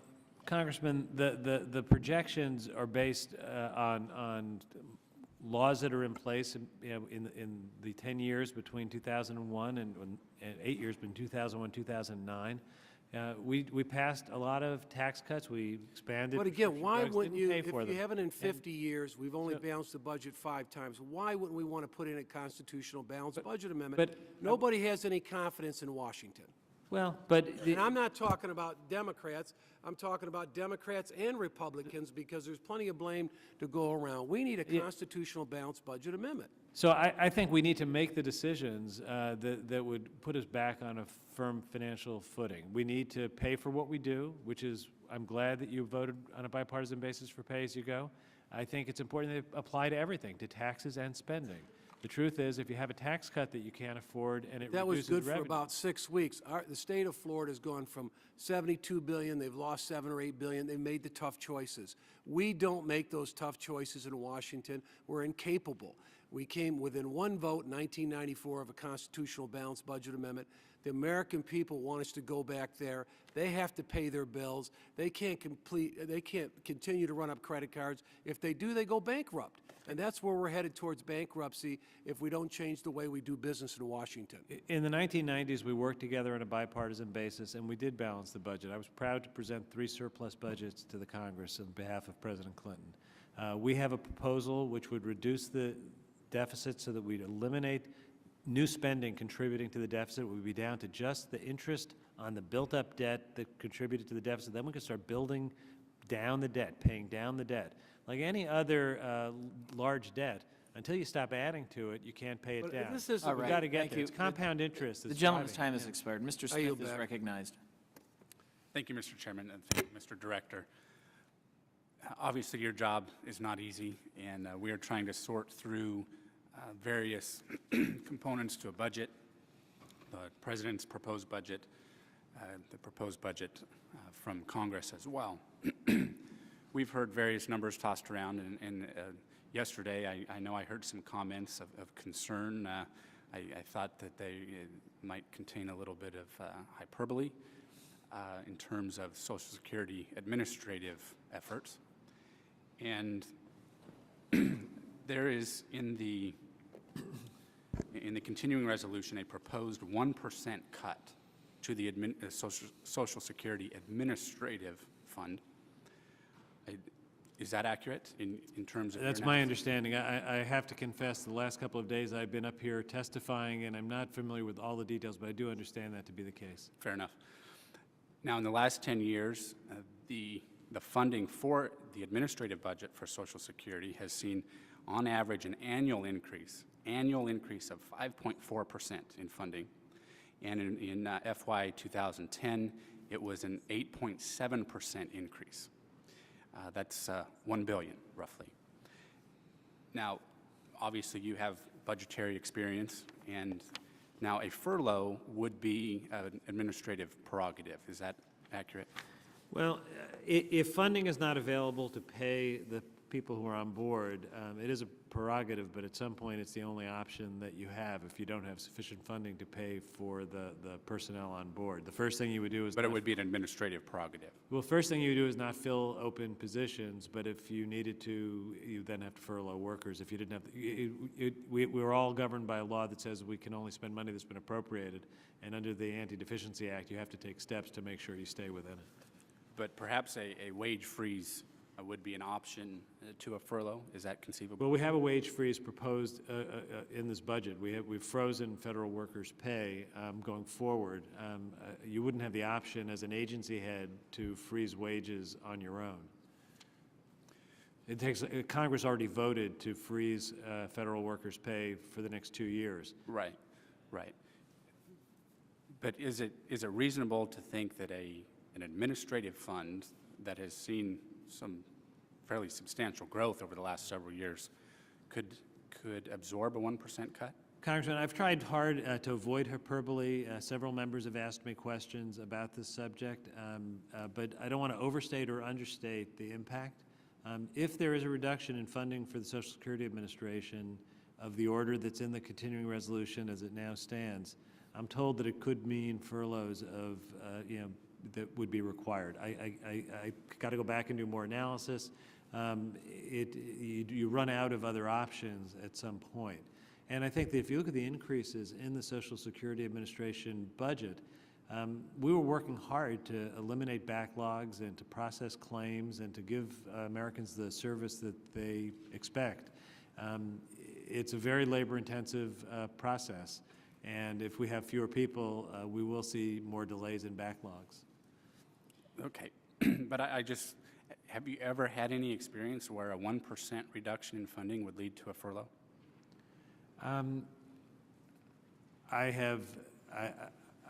Congressman, the projections are based on laws that are in place in the 10 years between 2001 and 8 years between 2001 and 2009. We passed a lot of tax cuts. We expanded. But again, why wouldn't you, if you haven't in 50 years, we've only balanced the budget 5 times, why wouldn't we want to put in a constitutional balanced budget amendment? But nobody has any confidence in Washington. Well, but and I'm not talking about Democrats. I'm talking about Democrats and Republicans because there's plenty of blame to go around. We need a constitutional balanced budget amendment. So I think we need to make the decisions that would put us back on a firm financial footing. We need to pay for what we do, which is, I'm glad that you voted on a bipartisan basis for pay-as-you-go. I think it's important to apply to everything, to taxes and spending. The truth is, if you have a tax cut that you can't afford and it that was reduces good revenue, for about 6 weeks. The state of Florida has gone from $72 billion. They've lost $7 or $8 billion. They made the tough choices. We don't make those tough choices in Washington. We're incapable. We came within one vote in 1994 of a constitutional balanced budget amendment. The American people want us to go back there. They have to pay their bills. They can't continue to run up credit cards. If they do, they go bankrupt. And that's where we're headed, towards bankruptcy, if we don't change the way we do business in Washington. in the 1990s, we worked together on a bipartisan basis, and we did balance the budget. I was proud to present 3 surplus budgets to the Congress on behalf of President Clinton. We have a proposal which would reduce the deficit so that we'd eliminate new spending contributing to the deficit. We'd be down to just the interest on the built-up debt that contributed to the deficit. Then we could start building down the debt, paying down the debt. Like any other large debt, until you stop adding to it, you can't pay it down. This is All right, We've got to get thank there. you. It's compound interest. The gentleman's time has expired. Mr. Smith is recognized. Thank you, Mr. Chairman, and thank you, Mr. Director. Obviously, your job is not easy, and we are trying to sort through various components to a budget, the President's proposed budget, the proposed budget from Congress as well. We've heard various numbers tossed around, and yesterday I know I heard some comments of concern. I thought that they might contain a little bit of hyperbole in terms of Social Security administrative efforts. And there is in the continuing resolution a proposed 1% cut to the Social Security Administrative Fund. Is that accurate in terms of? That's my understanding. I have to confess, the last couple of days I've been up here testifying, and I'm not familiar with all the details, but I do understand that to be the case. Fair enough. Now, in the last 10 years, the funding for the administrative budget for Social Security has seen, on average, an annual increase of 5.4% in funding. And in FY 2010, it was an 8.7% increase. That's $1 billion, roughly. Now, obviously, you have budgetary experience, and now a furlough would be an administrative prerogative. Is that accurate? Well, if funding is not available to pay the people who are on board, it is a prerogative, but at some point it's the only option that you have if you don't have sufficient funding to pay for the personnel on board. The first thing you would do is... But it would be an administrative prerogative. Well, first thing you do is not fill open positions, but if you needed to, you then have to furlough workers. If you didn't have... we're all governed by a law that says we can only spend money that's been appropriated, and under the Anti-Deficiency Act, you have to take steps to make sure you stay within it. But perhaps a wage freeze would be an option to a furlough. Is that conceivable? Well, we have a wage freeze proposed in this budget. We've frozen federal workers' pay going forward. You wouldn't have the option as an agency head to freeze wages on your own. Congress already voted to freeze federal workers' pay for the next 2 years. Right, right. But is it reasonable to think that an administrative fund that has seen some fairly substantial growth over the last several years could absorb a 1% cut? Congressman, I've tried hard to avoid hyperbole. Several members have asked me questions about this subject, but I don't want to overstate or understate the impact. If there is a reduction in funding for the Social Security Administration of the order that's in the continuing resolution as it now stands, I'm told that it could mean furloughs of, that would be required. I got to go back and do more analysis. You run out of other options at some point. And I think that if you look at the increases in the Social Security Administration budget, we were working hard to eliminate backlogs and to process claims and to give Americans the service that they expect. It's a very labor-intensive process, and if we have fewer people, we will see more delays and backlogs. Okay, but have you ever had any experience where a 1% reduction in funding would lead to a furlough?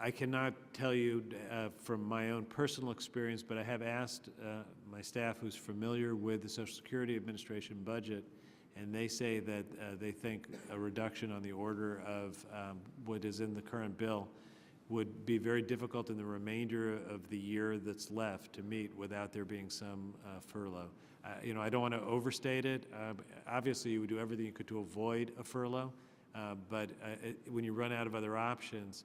I cannot tell you from my own personal experience, but I have asked my staff who's familiar with the Social Security Administration budget, and they say that they think a reduction on the order of what is in the current bill would be very difficult in the remainder of the year that's left to meet without there being some furlough. I don't want to overstate it. Obviously, you would do everything you could to avoid a furlough, but when you run out of other options,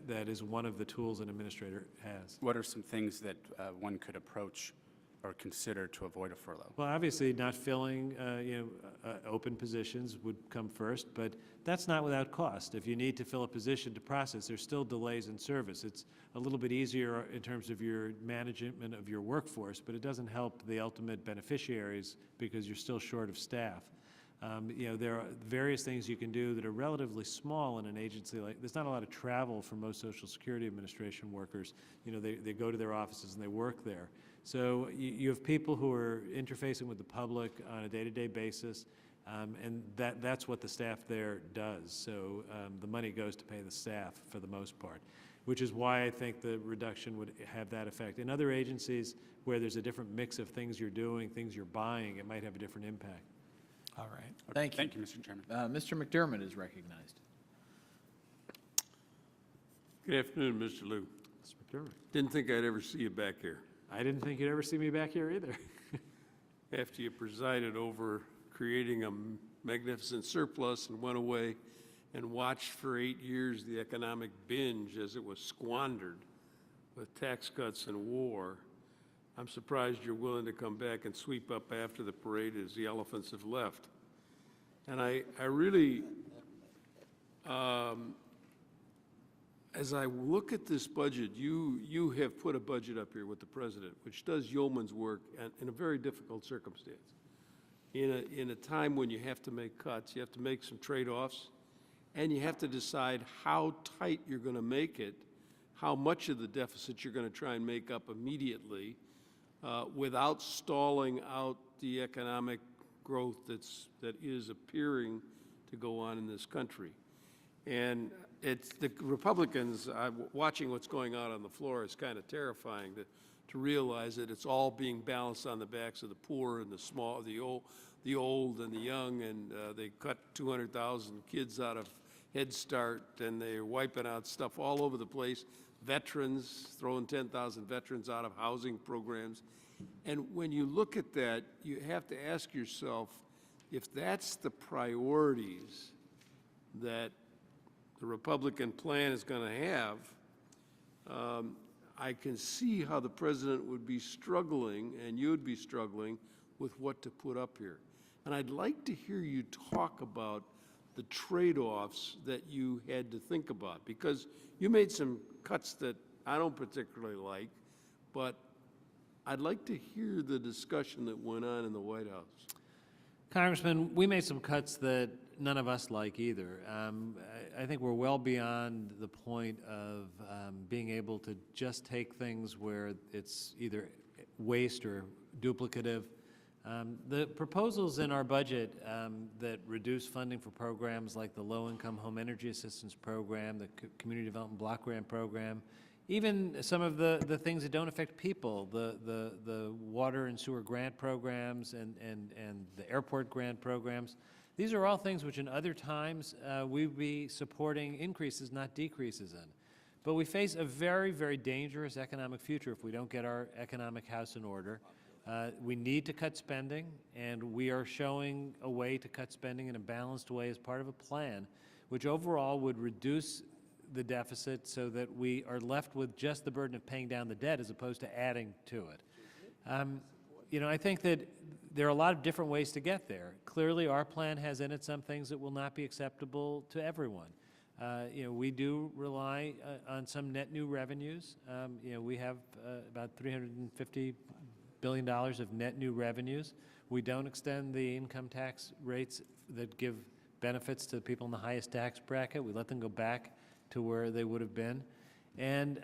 that is one of the tools an administrator has. What are some things that one could approach or consider to avoid a furlough? Well, obviously, not filling open positions would come first, but that's not without cost. If you need to fill a position to process, there's still delays in service. It's a little bit easier in terms of your management of your workforce, but it doesn't help the ultimate beneficiaries because you're still short of staff. There are various things you can do that are relatively small in an agency like, there's not a lot of travel for most Social Security Administration workers. They go to their offices and they work there. So you have people who are interfacing with the public on a day-to-day basis, and that's what the staff there does. So the money goes to pay the staff for the most part, which is why I think the reduction would have that effect. In other agencies where there's a different mix of things you're doing, things you're buying, it might have a different impact. All right. Thank you. Thank you, Mr. Chairman. Mr. McDermott is recognized. Good afternoon, Mr. Liu. Mr. McDermott. Didn't think I'd ever see you back here. I didn't think you'd ever see me back here either. After you presided over creating a magnificent surplus and went away and watched for 8 years the economic binge as it was squandered with tax cuts and war, I'm surprised you're willing to come back and sweep up after the parade as the elephants have left. And I really as I look at this budget, you have put a budget up here with the president, which does yeoman's work in a very difficult circumstance. In a time when you have to make cuts, you have to make some trade-offs, and you have to decide how tight you're going to make it, how much of the deficit you're going to try and make up immediately without stalling out the economic growth that is appearing to go on in this country. And it's the Republicans, watching what's going on the floor is kind of terrifying to realize that it's all being balanced on the backs of the poor and the small, the old and the young, and they cut 200,000 kids out of Head Start, and they're wiping out stuff all over the place. Veterans, throwing 10,000 veterans out of housing programs. And when you look at that, you have to ask yourself, if that's the priorities that the Republican plan is going to have, I can see how the president would be struggling, and you'd be struggling, with what to put up here. And I'd like to hear you talk about the trade-offs that you had to think about, because you made some cuts that I don't particularly like, but I'd like to hear the discussion that went on in the White House. Congressman, we made some cuts that none of us like either. I think we're well beyond the point of being able to just take things where it's either waste or duplicative. The proposals in our budget that reduce funding for programs like the Low-Income Home Energy Assistance Program, the Community Development Block Grant Program, even some of the things that don't affect people, the water and sewer grant programs and the airport grant programs. These are all things which in other times we'd be supporting increases, not decreases in. But we face a very, very dangerous economic future if we don't get our economic house in order. We need to cut spending, and we are showing a way to cut spending in a balanced way as part of a plan, which overall would reduce the deficit so that we are left with just the burden of paying down the debt as opposed to adding to it. You know, I think that there are a lot of different ways to get there. Clearly, our plan has in it some things that will not be acceptable to everyone. You know, we do rely on some net new revenues. You know, we have about $350 billion of net new revenues. We don't extend the income tax rates that give benefits to the people in the highest tax bracket. We let them go back to where they would have been. And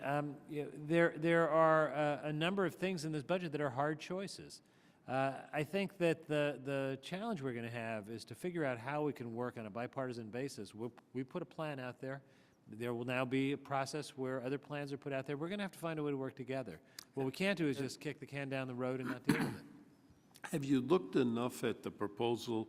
you know, there are a number of things in this budget that are hard choices. I think that the challenge we're going to have is to figure out how we can work on a bipartisan basis. We put a plan out there. There will now be a process where other plans are put out there. We're going to have to find a way to work together. What we can't do is just kick the can down the road and not deal with it. Have you looked enough at the proposal?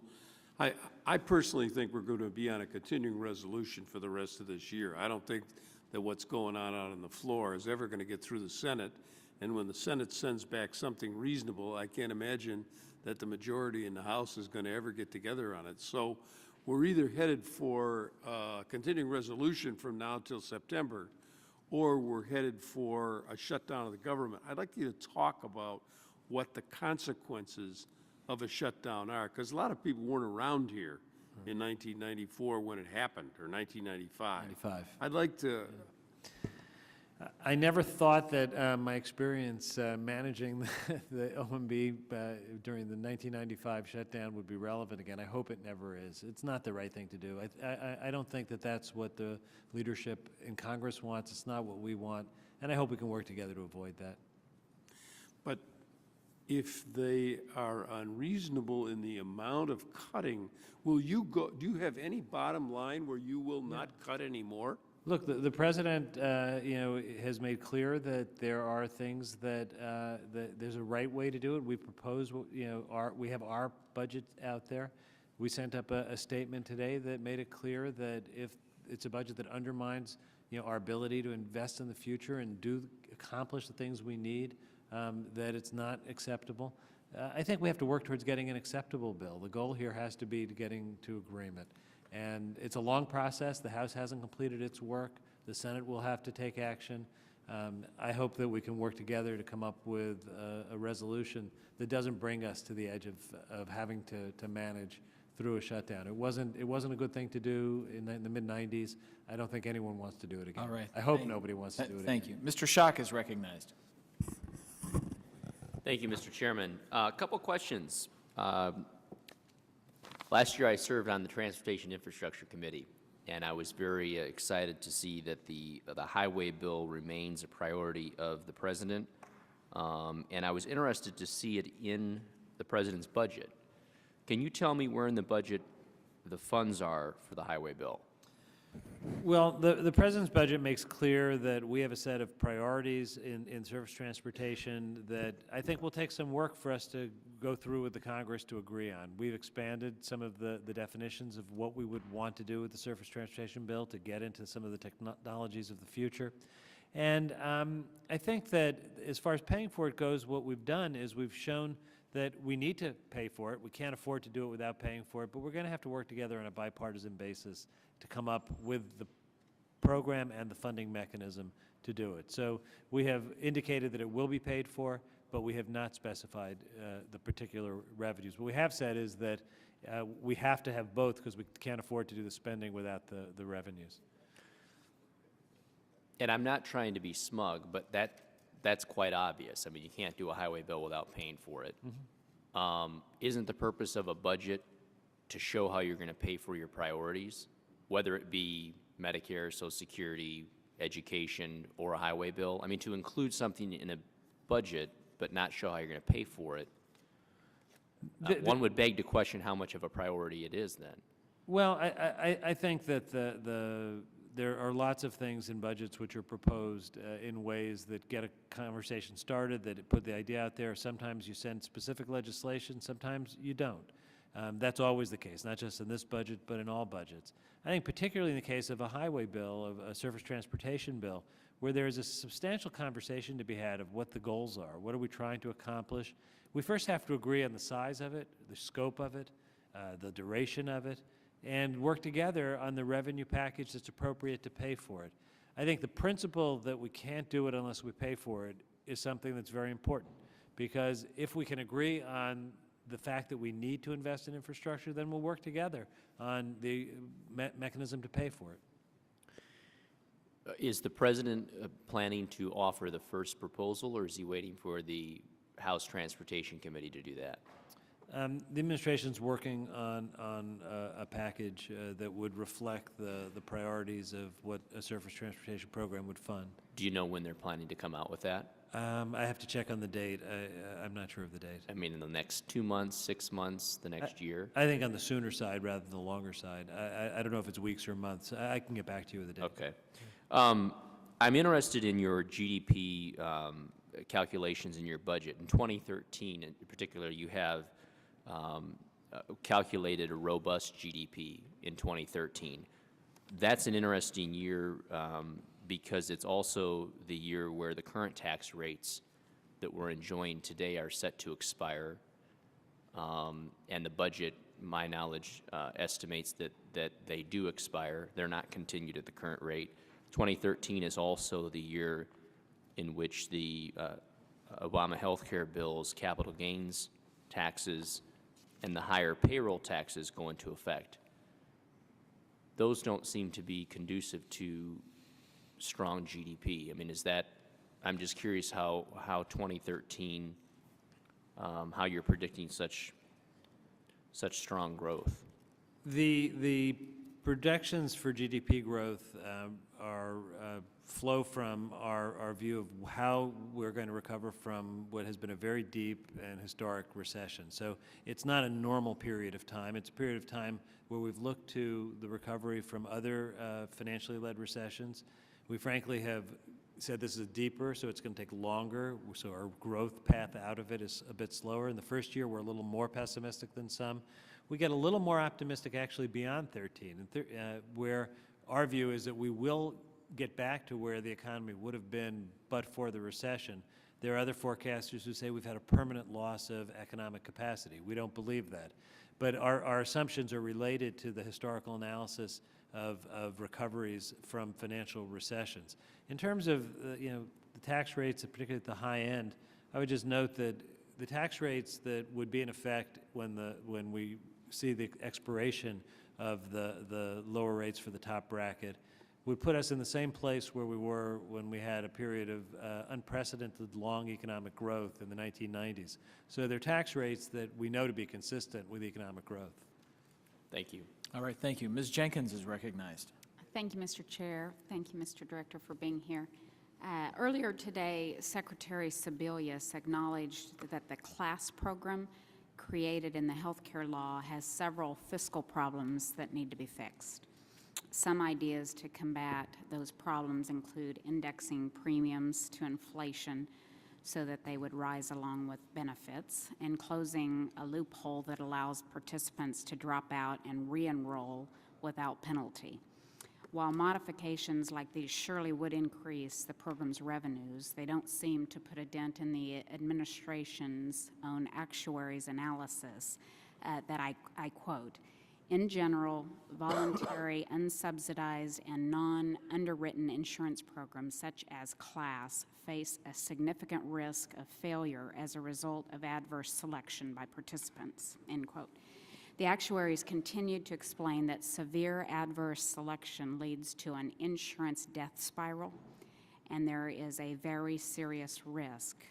I personally think we're going to be on a continuing resolution for the rest of this year. I don't think that what's going on out on the floor is ever going to get through the Senate. And when the Senate sends back something reasonable, I can't imagine that the majority in the House is going to ever get together on it. So we're either headed for a continuing resolution from now till September, or we're headed for a shutdown of the government. I'd like you to talk about what the consequences of a shutdown are, because a lot of people weren't around here in 1994 when it happened, or 1995. I'd like to... I never thought that my experience managing the OMB during the 1995 shutdown would be relevant again. I hope it never is. It's not the right thing to do. I don't think that that's what the leadership in Congress wants. It's not what we want, and I hope we can work together to avoid that. But if they are unreasonable in the amount of cutting, will you go? Do you have any bottom line where you will not cut anymore? Look, the president, you know, has made clear that there are things that there's a right way to do it. We propose, you know, we have our budget out there. We sent up a statement today that made it clear that if it's a budget that undermines, you know, our ability to invest in the future and accomplish the things we need, that it's not acceptable. I think we have to work towards getting an acceptable bill. The goal here has to be to getting to agreement. And it's a long process. The House hasn't completed its work. The Senate will have to take action. I hope that we can work together to come up with a resolution that doesn't bring us to the edge of having to manage through a shutdown. It wasn't a good thing to do in the mid-'90s. I don't think anyone wants to do it again. All right. I hope nobody wants to do it again. Thank you. Mr. Schock is recognized. Thank you, Mr. Chairman. A couple questions. Last year, I served on the Transportation Infrastructure Committee, and I was very excited to see that the highway bill remains a priority of the President, and I was interested to see it in the President's budget. Can you tell me where in the budget the funds are for the highway bill? Well, the President's budget makes clear that we have a set of priorities in surface transportation that I think will take some work for us to go through with the Congress to agree on. We've expanded some of the definitions of what we would want to do with the surface transportation bill to get into some of the technologies of the future. And I think that as far as paying for it goes, what we've done is we've shown that we need to pay for it. We can't afford to do it without paying for it, but we're going to have to work together on a bipartisan basis to come up with the program and the funding mechanism to do it. So we have indicated that it will be paid for, but we have not specified the particular revenues. What we have said is that we have to have both because we can't afford to do the spending without the revenues. And I'm not trying to be smug, but that's quite obvious. I mean, you can't do a highway bill without paying for it. Isn't the purpose of a budget to show how you're going to pay for your priorities, whether it be Medicare, Social Security, education, or a highway bill? I mean, to include something in a budget but not show how you're going to pay for it, one would beg to question how much of a priority it is then. Well, I think that there are lots of things in budgets which are proposed in ways that get a conversation started, that put the idea out there. Sometimes you send specific legislation, sometimes you don't. That's always the case, not just in this budget, but in all budgets. I think particularly in the case of a highway bill, of a surface transportation bill, where there is a substantial conversation to be had of what the goals are. What are we trying to accomplish? We first have to agree on the size of it, the scope of it, the duration of it, and work together on the revenue package that's appropriate to pay for it. I think the principle that we can't do it unless we pay for it is something that's very important, because if we can agree on the fact that we need to invest in infrastructure, then we'll work together on the mechanism to pay for it. Is the President planning to offer the first proposal, or is he waiting for the House Transportation Committee to do that? The administration's working on a package that would reflect the priorities of what a surface transportation program would fund. Do you know when they're planning to come out with that? I have to check on the date. I'm not sure of the date. I mean, in the next 2 months, 6 months, the next year? I think on the sooner side rather than the longer side. I don't know if it's weeks or months. I can get back to you with the date. Okay. I'm interested in your GDP calculations in your budget. In 2013, in particular, you have calculated a robust GDP in 2013. That's an interesting year because it's also the year where the current tax rates that we're enjoying today are set to expire, and the budget, my knowledge, estimates that they do expire. They're not continued at the current rate. 2013 is also the year in which the Obama health care bill's capital gains taxes and the higher payroll taxes go into effect. Those don't seem to be conducive to strong GDP. I mean, is that, I'm just curious how 2013, how you're predicting such strong growth. The projections for GDP growth flow from our view of how we're going to recover from what has been a very deep and historic recession. So it's not a normal period of time. It's a period of time where we've looked to the recovery from other financially led recessions. We frankly have said this is deeper, so it's going to take longer, so our growth path out of it is a bit slower. In the first year, we're a little more pessimistic than some. We get a little more optimistic actually beyond 13, where our view is that we will get back to where the economy would have been but for the recession. There are other forecasters who say we've had a permanent loss of economic capacity. We don't believe that. But our assumptions are related to the historical analysis of recoveries from financial recessions. In terms of the tax rates, particularly at the high end, I would just note that the tax rates that would be in effect when we see the expiration of the lower rates for the top bracket, would put us in the same place where we were when we had a period of unprecedented long economic growth in the 1990s. So they're tax rates that we know to be consistent with economic growth. Thank you. All right, thank you. Ms. Jenkins is recognized. Thank you, Mr. Chair. Thank you, Mr. Director, for being here. Earlier today, Secretary Sebelius acknowledged that the CLASS program created in the healthcare law has several fiscal problems that need to be fixed. Some ideas to combat those problems include indexing premiums to inflation so that they would rise along with benefits, and closing a loophole that allows participants to drop out and re-enroll without penalty. While modifications like these surely would increase the program's revenues, they don't seem to put a dent in the administration's own actuaries' analysis that I quote, "In general, voluntary, unsubsidized, and non-underwritten insurance programs such as CLASS face a significant risk of failure as a result of adverse selection by participants," end quote. The actuaries continued to explain that severe adverse selection leads to an insurance death spiral, and there is a very serious risk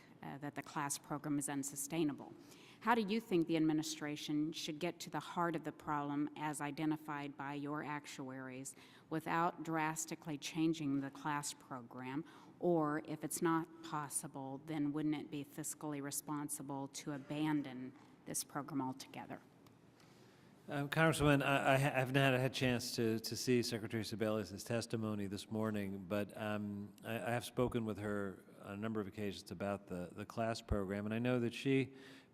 that the CLASS program is unsustainable. How do you think the administration should get to the heart of the problem as identified by your actuaries without drastically changing the CLASS program? Or if it's not possible, then wouldn't it be fiscally responsible to abandon this program altogether? Congresswoman, I haven't had a chance to see Secretary Sebelius' testimony this morning, but I have spoken with her on a number of occasions about the CLASS program, and I know that she,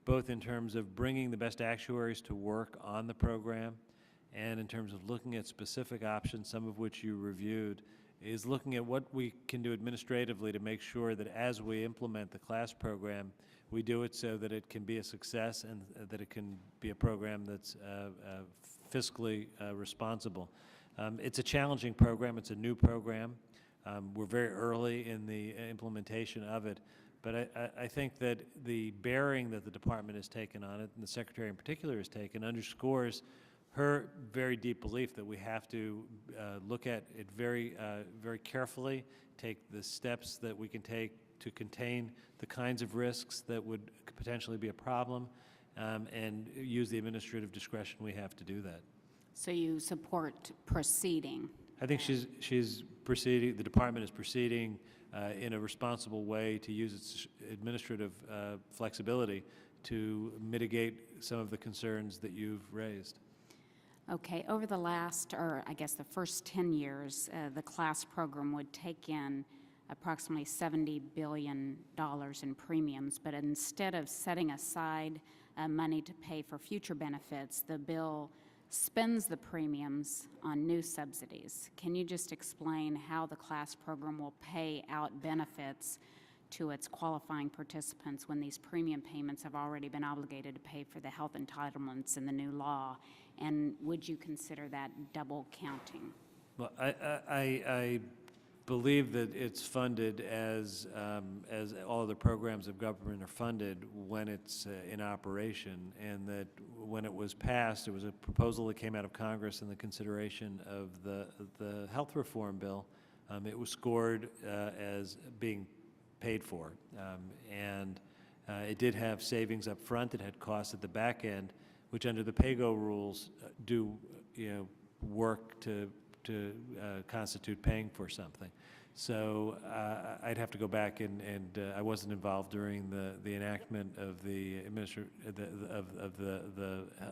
both in terms of bringing the best actuaries to work on the program and in terms of looking at specific options, some of which you reviewed, is looking at what we can do administratively to make sure that as we implement the CLASS program, we do it so that it can be a success and that it can be a program that's fiscally responsible. It's a challenging program. It's a new program. We're very early in the implementation of it, but I think that the bearing that the department has taken on it, and the Secretary in particular has taken, underscores her very deep belief that we have to look at it very carefully, take the steps that we can take to contain the kinds of risks that would potentially be a problem, and use the administrative discretion we have to do that. So you support proceeding? I think she's proceeding, the department is proceeding in a responsible way to use its administrative flexibility to mitigate some of the concerns that you've raised. Okay, over the last, or I guess the first 10 years, the CLASS program would take in approximately $70 billion in premiums, but instead of setting aside money to pay for future benefits, the bill spends the premiums on new subsidies. Can you just explain how the CLASS program will pay out benefits to its qualifying participants when these premium payments have already been obligated to pay for the health entitlements in the new law? And would you consider that double counting? Well, I believe that it's funded as all other programs of government are funded when it's in operation, and that when it was passed, it was a proposal that came out of Congress in the consideration of the health reform bill. It was scored as being paid for, and it did have savings up front. It had costs at the back end, which under the PAYGO rules do work to constitute paying for something. So I'd have to go back and I wasn't involved during the enactment of the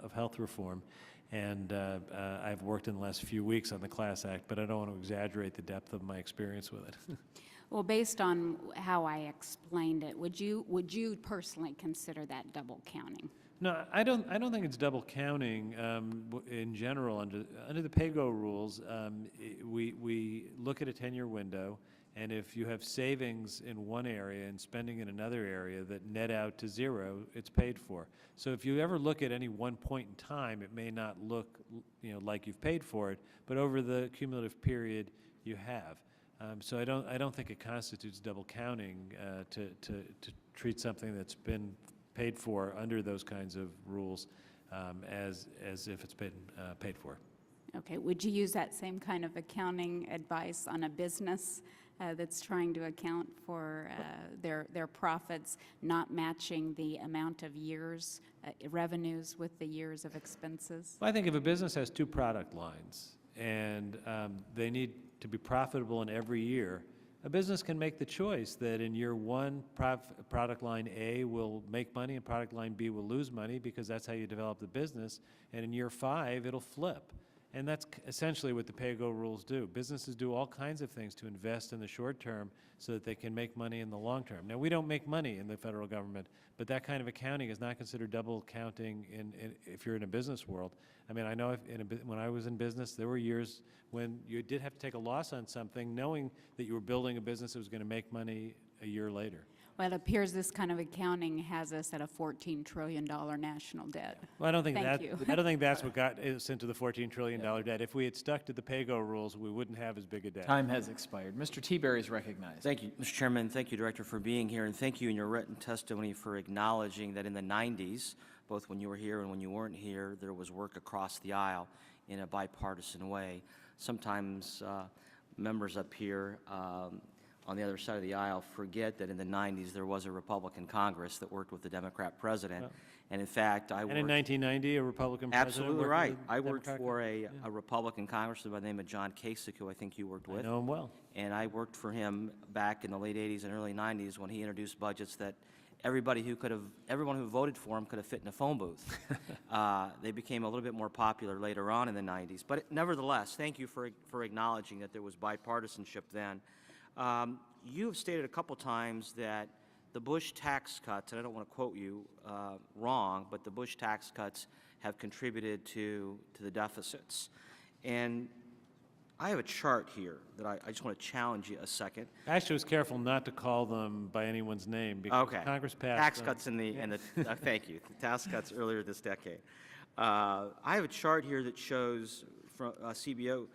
of health reform, and I've worked in the last few weeks on the CLASS Act, but I don't want to exaggerate the depth of my experience with it. Well, based on how I explained it, would you personally consider that double counting? No, I don't think it's double counting in general. Under the PAYGO rules, we look at a 10-year window, and if you have savings in one area and spending in another area that net out to zero, it's paid for. So if you ever look at any one point in time, it may not look like you've paid for it, but over the cumulative period, you have. So I don't think it constitutes double counting to treat something that's been paid for under those kinds of rules as if it's been paid for. Okay, would you use that same kind of accounting advice on a business that's trying to account for their profits not matching the amount of years, revenues with the years of expenses? Well, I think if a business has two product lines and they need to be profitable in every year, a business can make the choice that in year one, product line A will make money and product line B will lose money because that's how you develop the business, and in year 5, it'll flip. And that's essentially what the pay-go rules do. Businesses do all kinds of things to invest in the short term so that they can make money in the long term. Now, we don't make money in the federal government, but that kind of accounting is not considered double counting if you're in a business world. I mean, I know when I was in business, there were years when you did have to take a loss on something knowing that you were building a business that was going to make money a year later. Well, it appears this kind of accounting has us at a $14 trillion national debt. Well, I don't think Thank you. I don't think that's what got us into the $14 trillion debt. If we had stuck to the pay-go rules, we wouldn't have as big a debt. Time has expired. Mr. Teaberry is recognized. Thank you, Mr. Chairman. Thank you, Director, for being here, and thank you in your written testimony for acknowledging that in the 90s, both when you were here and when you weren't here, there was work across the aisle in a bipartisan way. Sometimes members up here on the other side of the aisle forget that in the 90s there was a Republican Congress that worked with the Democrat president. And in fact, I worked... And in 1990, a Republican president Absolutely worked right. with I worked Democratic- for a Republican congressman by the name of John Kasich, who I think you worked with. I know him well. And I worked for him back in the late 80s and early 90s when he introduced budgets that everyone who voted for him could have fit in a phone booth. They became a little bit more popular later on in the 90s. But nevertheless, thank you for acknowledging that there was bipartisanship then. You have stated a couple times that the Bush tax cuts, and I don't want to quote you wrong, but the Bush tax cuts have contributed to the deficits. And I have a chart here that I just want to challenge you a second. I actually was careful not to call them by anyone's name because Congress passed tax them. cuts thank you, the tax cuts earlier this decade. I have a chart here that shows from CBO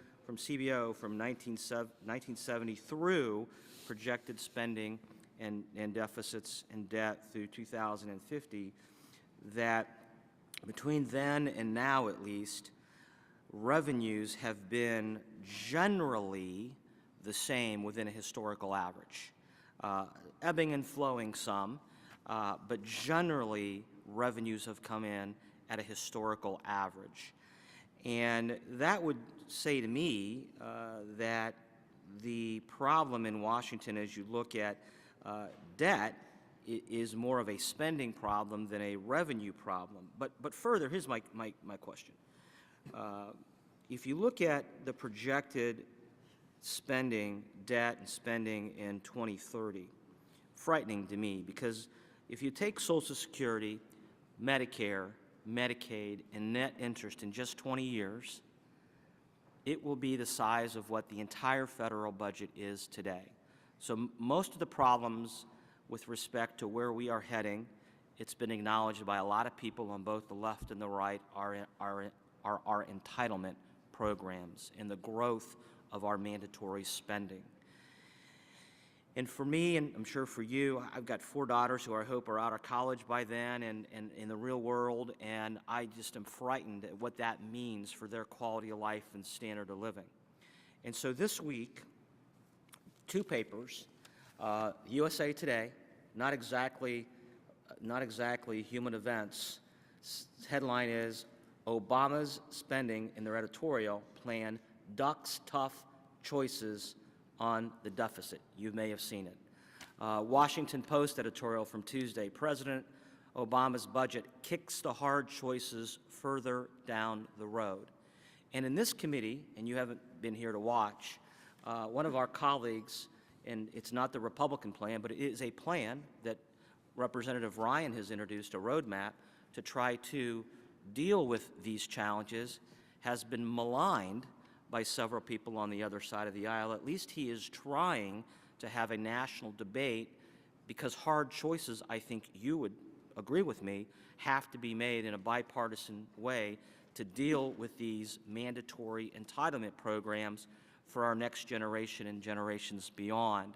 from 1970 through projected spending and deficits and debt through 2050, that between then and now at least, revenues have been generally the same within a historical average, ebbing and flowing some, but generally revenues have come in at a historical average. And that would say to me that the problem in Washington as you look at debt is more of a spending problem than a revenue problem. But further, here's my question. If you look at the projected spending, debt and spending in 2030, frightening to me, because if you take Social Security, Medicare, Medicaid, and net interest in just 20 years, it will be the size of what the entire federal budget is today. So most of the problems with respect to where we are heading, it's been acknowledged by a lot of people on both the left and the right, are our entitlement programs and the growth of our mandatory spending. And for me, and I'm sure for you, I've got 4 daughters who I hope are out of college by then and in the real world, and I just am frightened at what that means for their quality of life and standard of living. And so this week, 2 papers, USA Today, not exactly human events, headline is, Obama's spending, in their editorial plan, ducks tough choices on the deficit. You may have seen it. Washington Post editorial from Tuesday, President Obama's budget kicks the hard choices further down the road. And in this committee, and you haven't been here to watch, one of our colleagues, and it's not the Republican plan, but it is a plan that Representative Ryan has introduced, a roadmap to try to deal with these challenges, has been maligned by several people on the other side of the aisle. At least he is trying to have a national debate, because hard choices, I think you would agree with me, have to be made in a bipartisan way to deal with these mandatory entitlement programs for our next generation and generations beyond.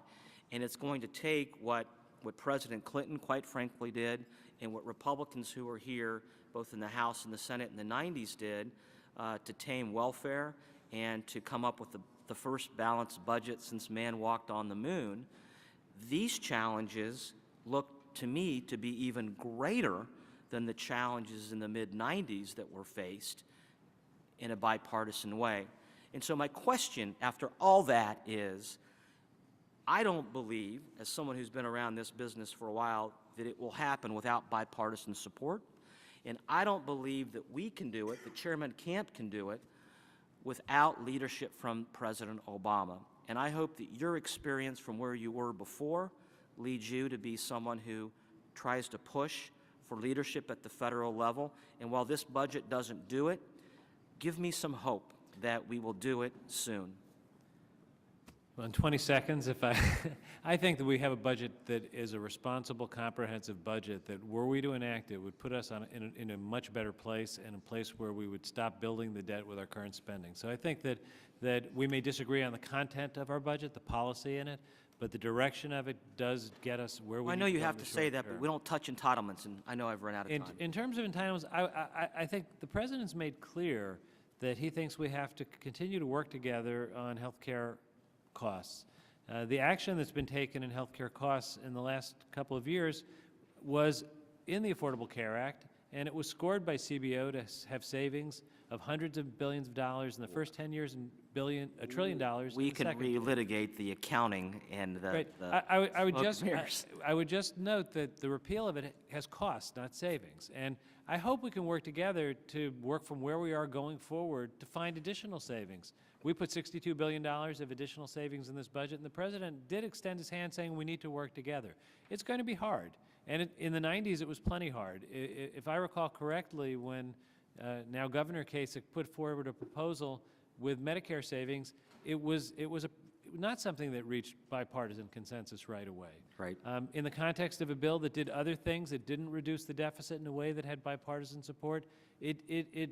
And it's going to take what what President Clinton, quite frankly, did, and what Republicans who were here, both in the House and the Senate in the 90s, did to tame welfare and to come up with the first balanced budget since man walked on the moon. These challenges look to me to be even greater than the challenges in the mid-90s that were faced in a bipartisan way. And so my question after all that is, I don't believe, as someone who's been around this business for a while, that it will happen without bipartisan support. And I don't believe that we can do it, that Chairman Camp can do it, without leadership from President Obama. And I hope that your experience from where you were before leads you to be someone who tries to push for leadership at the federal level. And while this budget doesn't do it, give me some hope that we will do it soon. Well, in 20 seconds, I think that we have a budget that is a responsible, comprehensive budget that, were we to enact it, would put us in a much better place, and a place where we would stop building the debt with our current spending. So I think that we may disagree on the content of our budget, the policy in it, but the direction of it does get us where we I need know to you go have in to the say short that, but term. we don't touch entitlements, and I know I've run out of time. In terms of entitlements, I think the President's made clear that he thinks we have to continue to work together on health care costs. The action that's been taken in health care costs in the last couple of years was in the Affordable Care Act, and it was scored by CBO to have savings of hundreds of billions of dollars in the first 10 years and $1 trillion We in the could second. relitigate the accounting and the, Right. the I would smoke just and mirrors. I would just note that the repeal of it has costs, not savings, and I hope we can work together to work from where we are going forward to find additional savings. We put $62 billion of additional savings in this budget, and the President did extend his hand saying we need to work together. It's going to be hard, and in the 90s it was plenty hard. If I recall correctly, when now Governor Kasich put forward a proposal with Medicare savings, it was not something that reached bipartisan consensus right away. Right. In the context of a bill that did other things, that didn't reduce the deficit in a way that had bipartisan support, it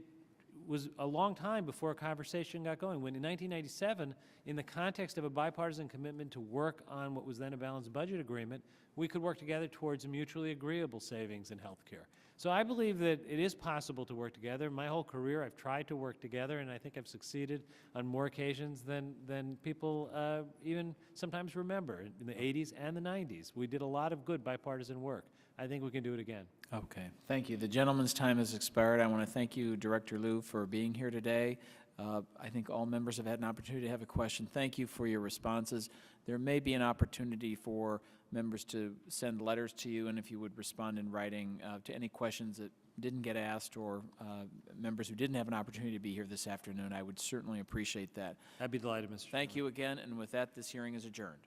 was a long time before a conversation got going. When in 1997, in the context of a bipartisan commitment to work on what was then a balanced budget agreement, we could work together towards a mutually agreeable savings in health care. So I believe that it is possible to work together. My whole career I've tried to work together, and I think I've succeeded on more occasions than people even sometimes remember. In the 80s and the 90s, we did a lot of good bipartisan work. I think we can do it again. Okay, thank you. The gentleman's time has expired. I want to thank you, Director Liu, for being here today. I think all members have had an opportunity to have a question. Thank you for your responses. There may be an opportunity for members to send letters to you, and if you would respond in writing to any questions that didn't get asked, or members who didn't have an opportunity to be here this afternoon, I would certainly appreciate that. I'd be delighted, Mr. Thank you again, and with that, this hearing is adjourned.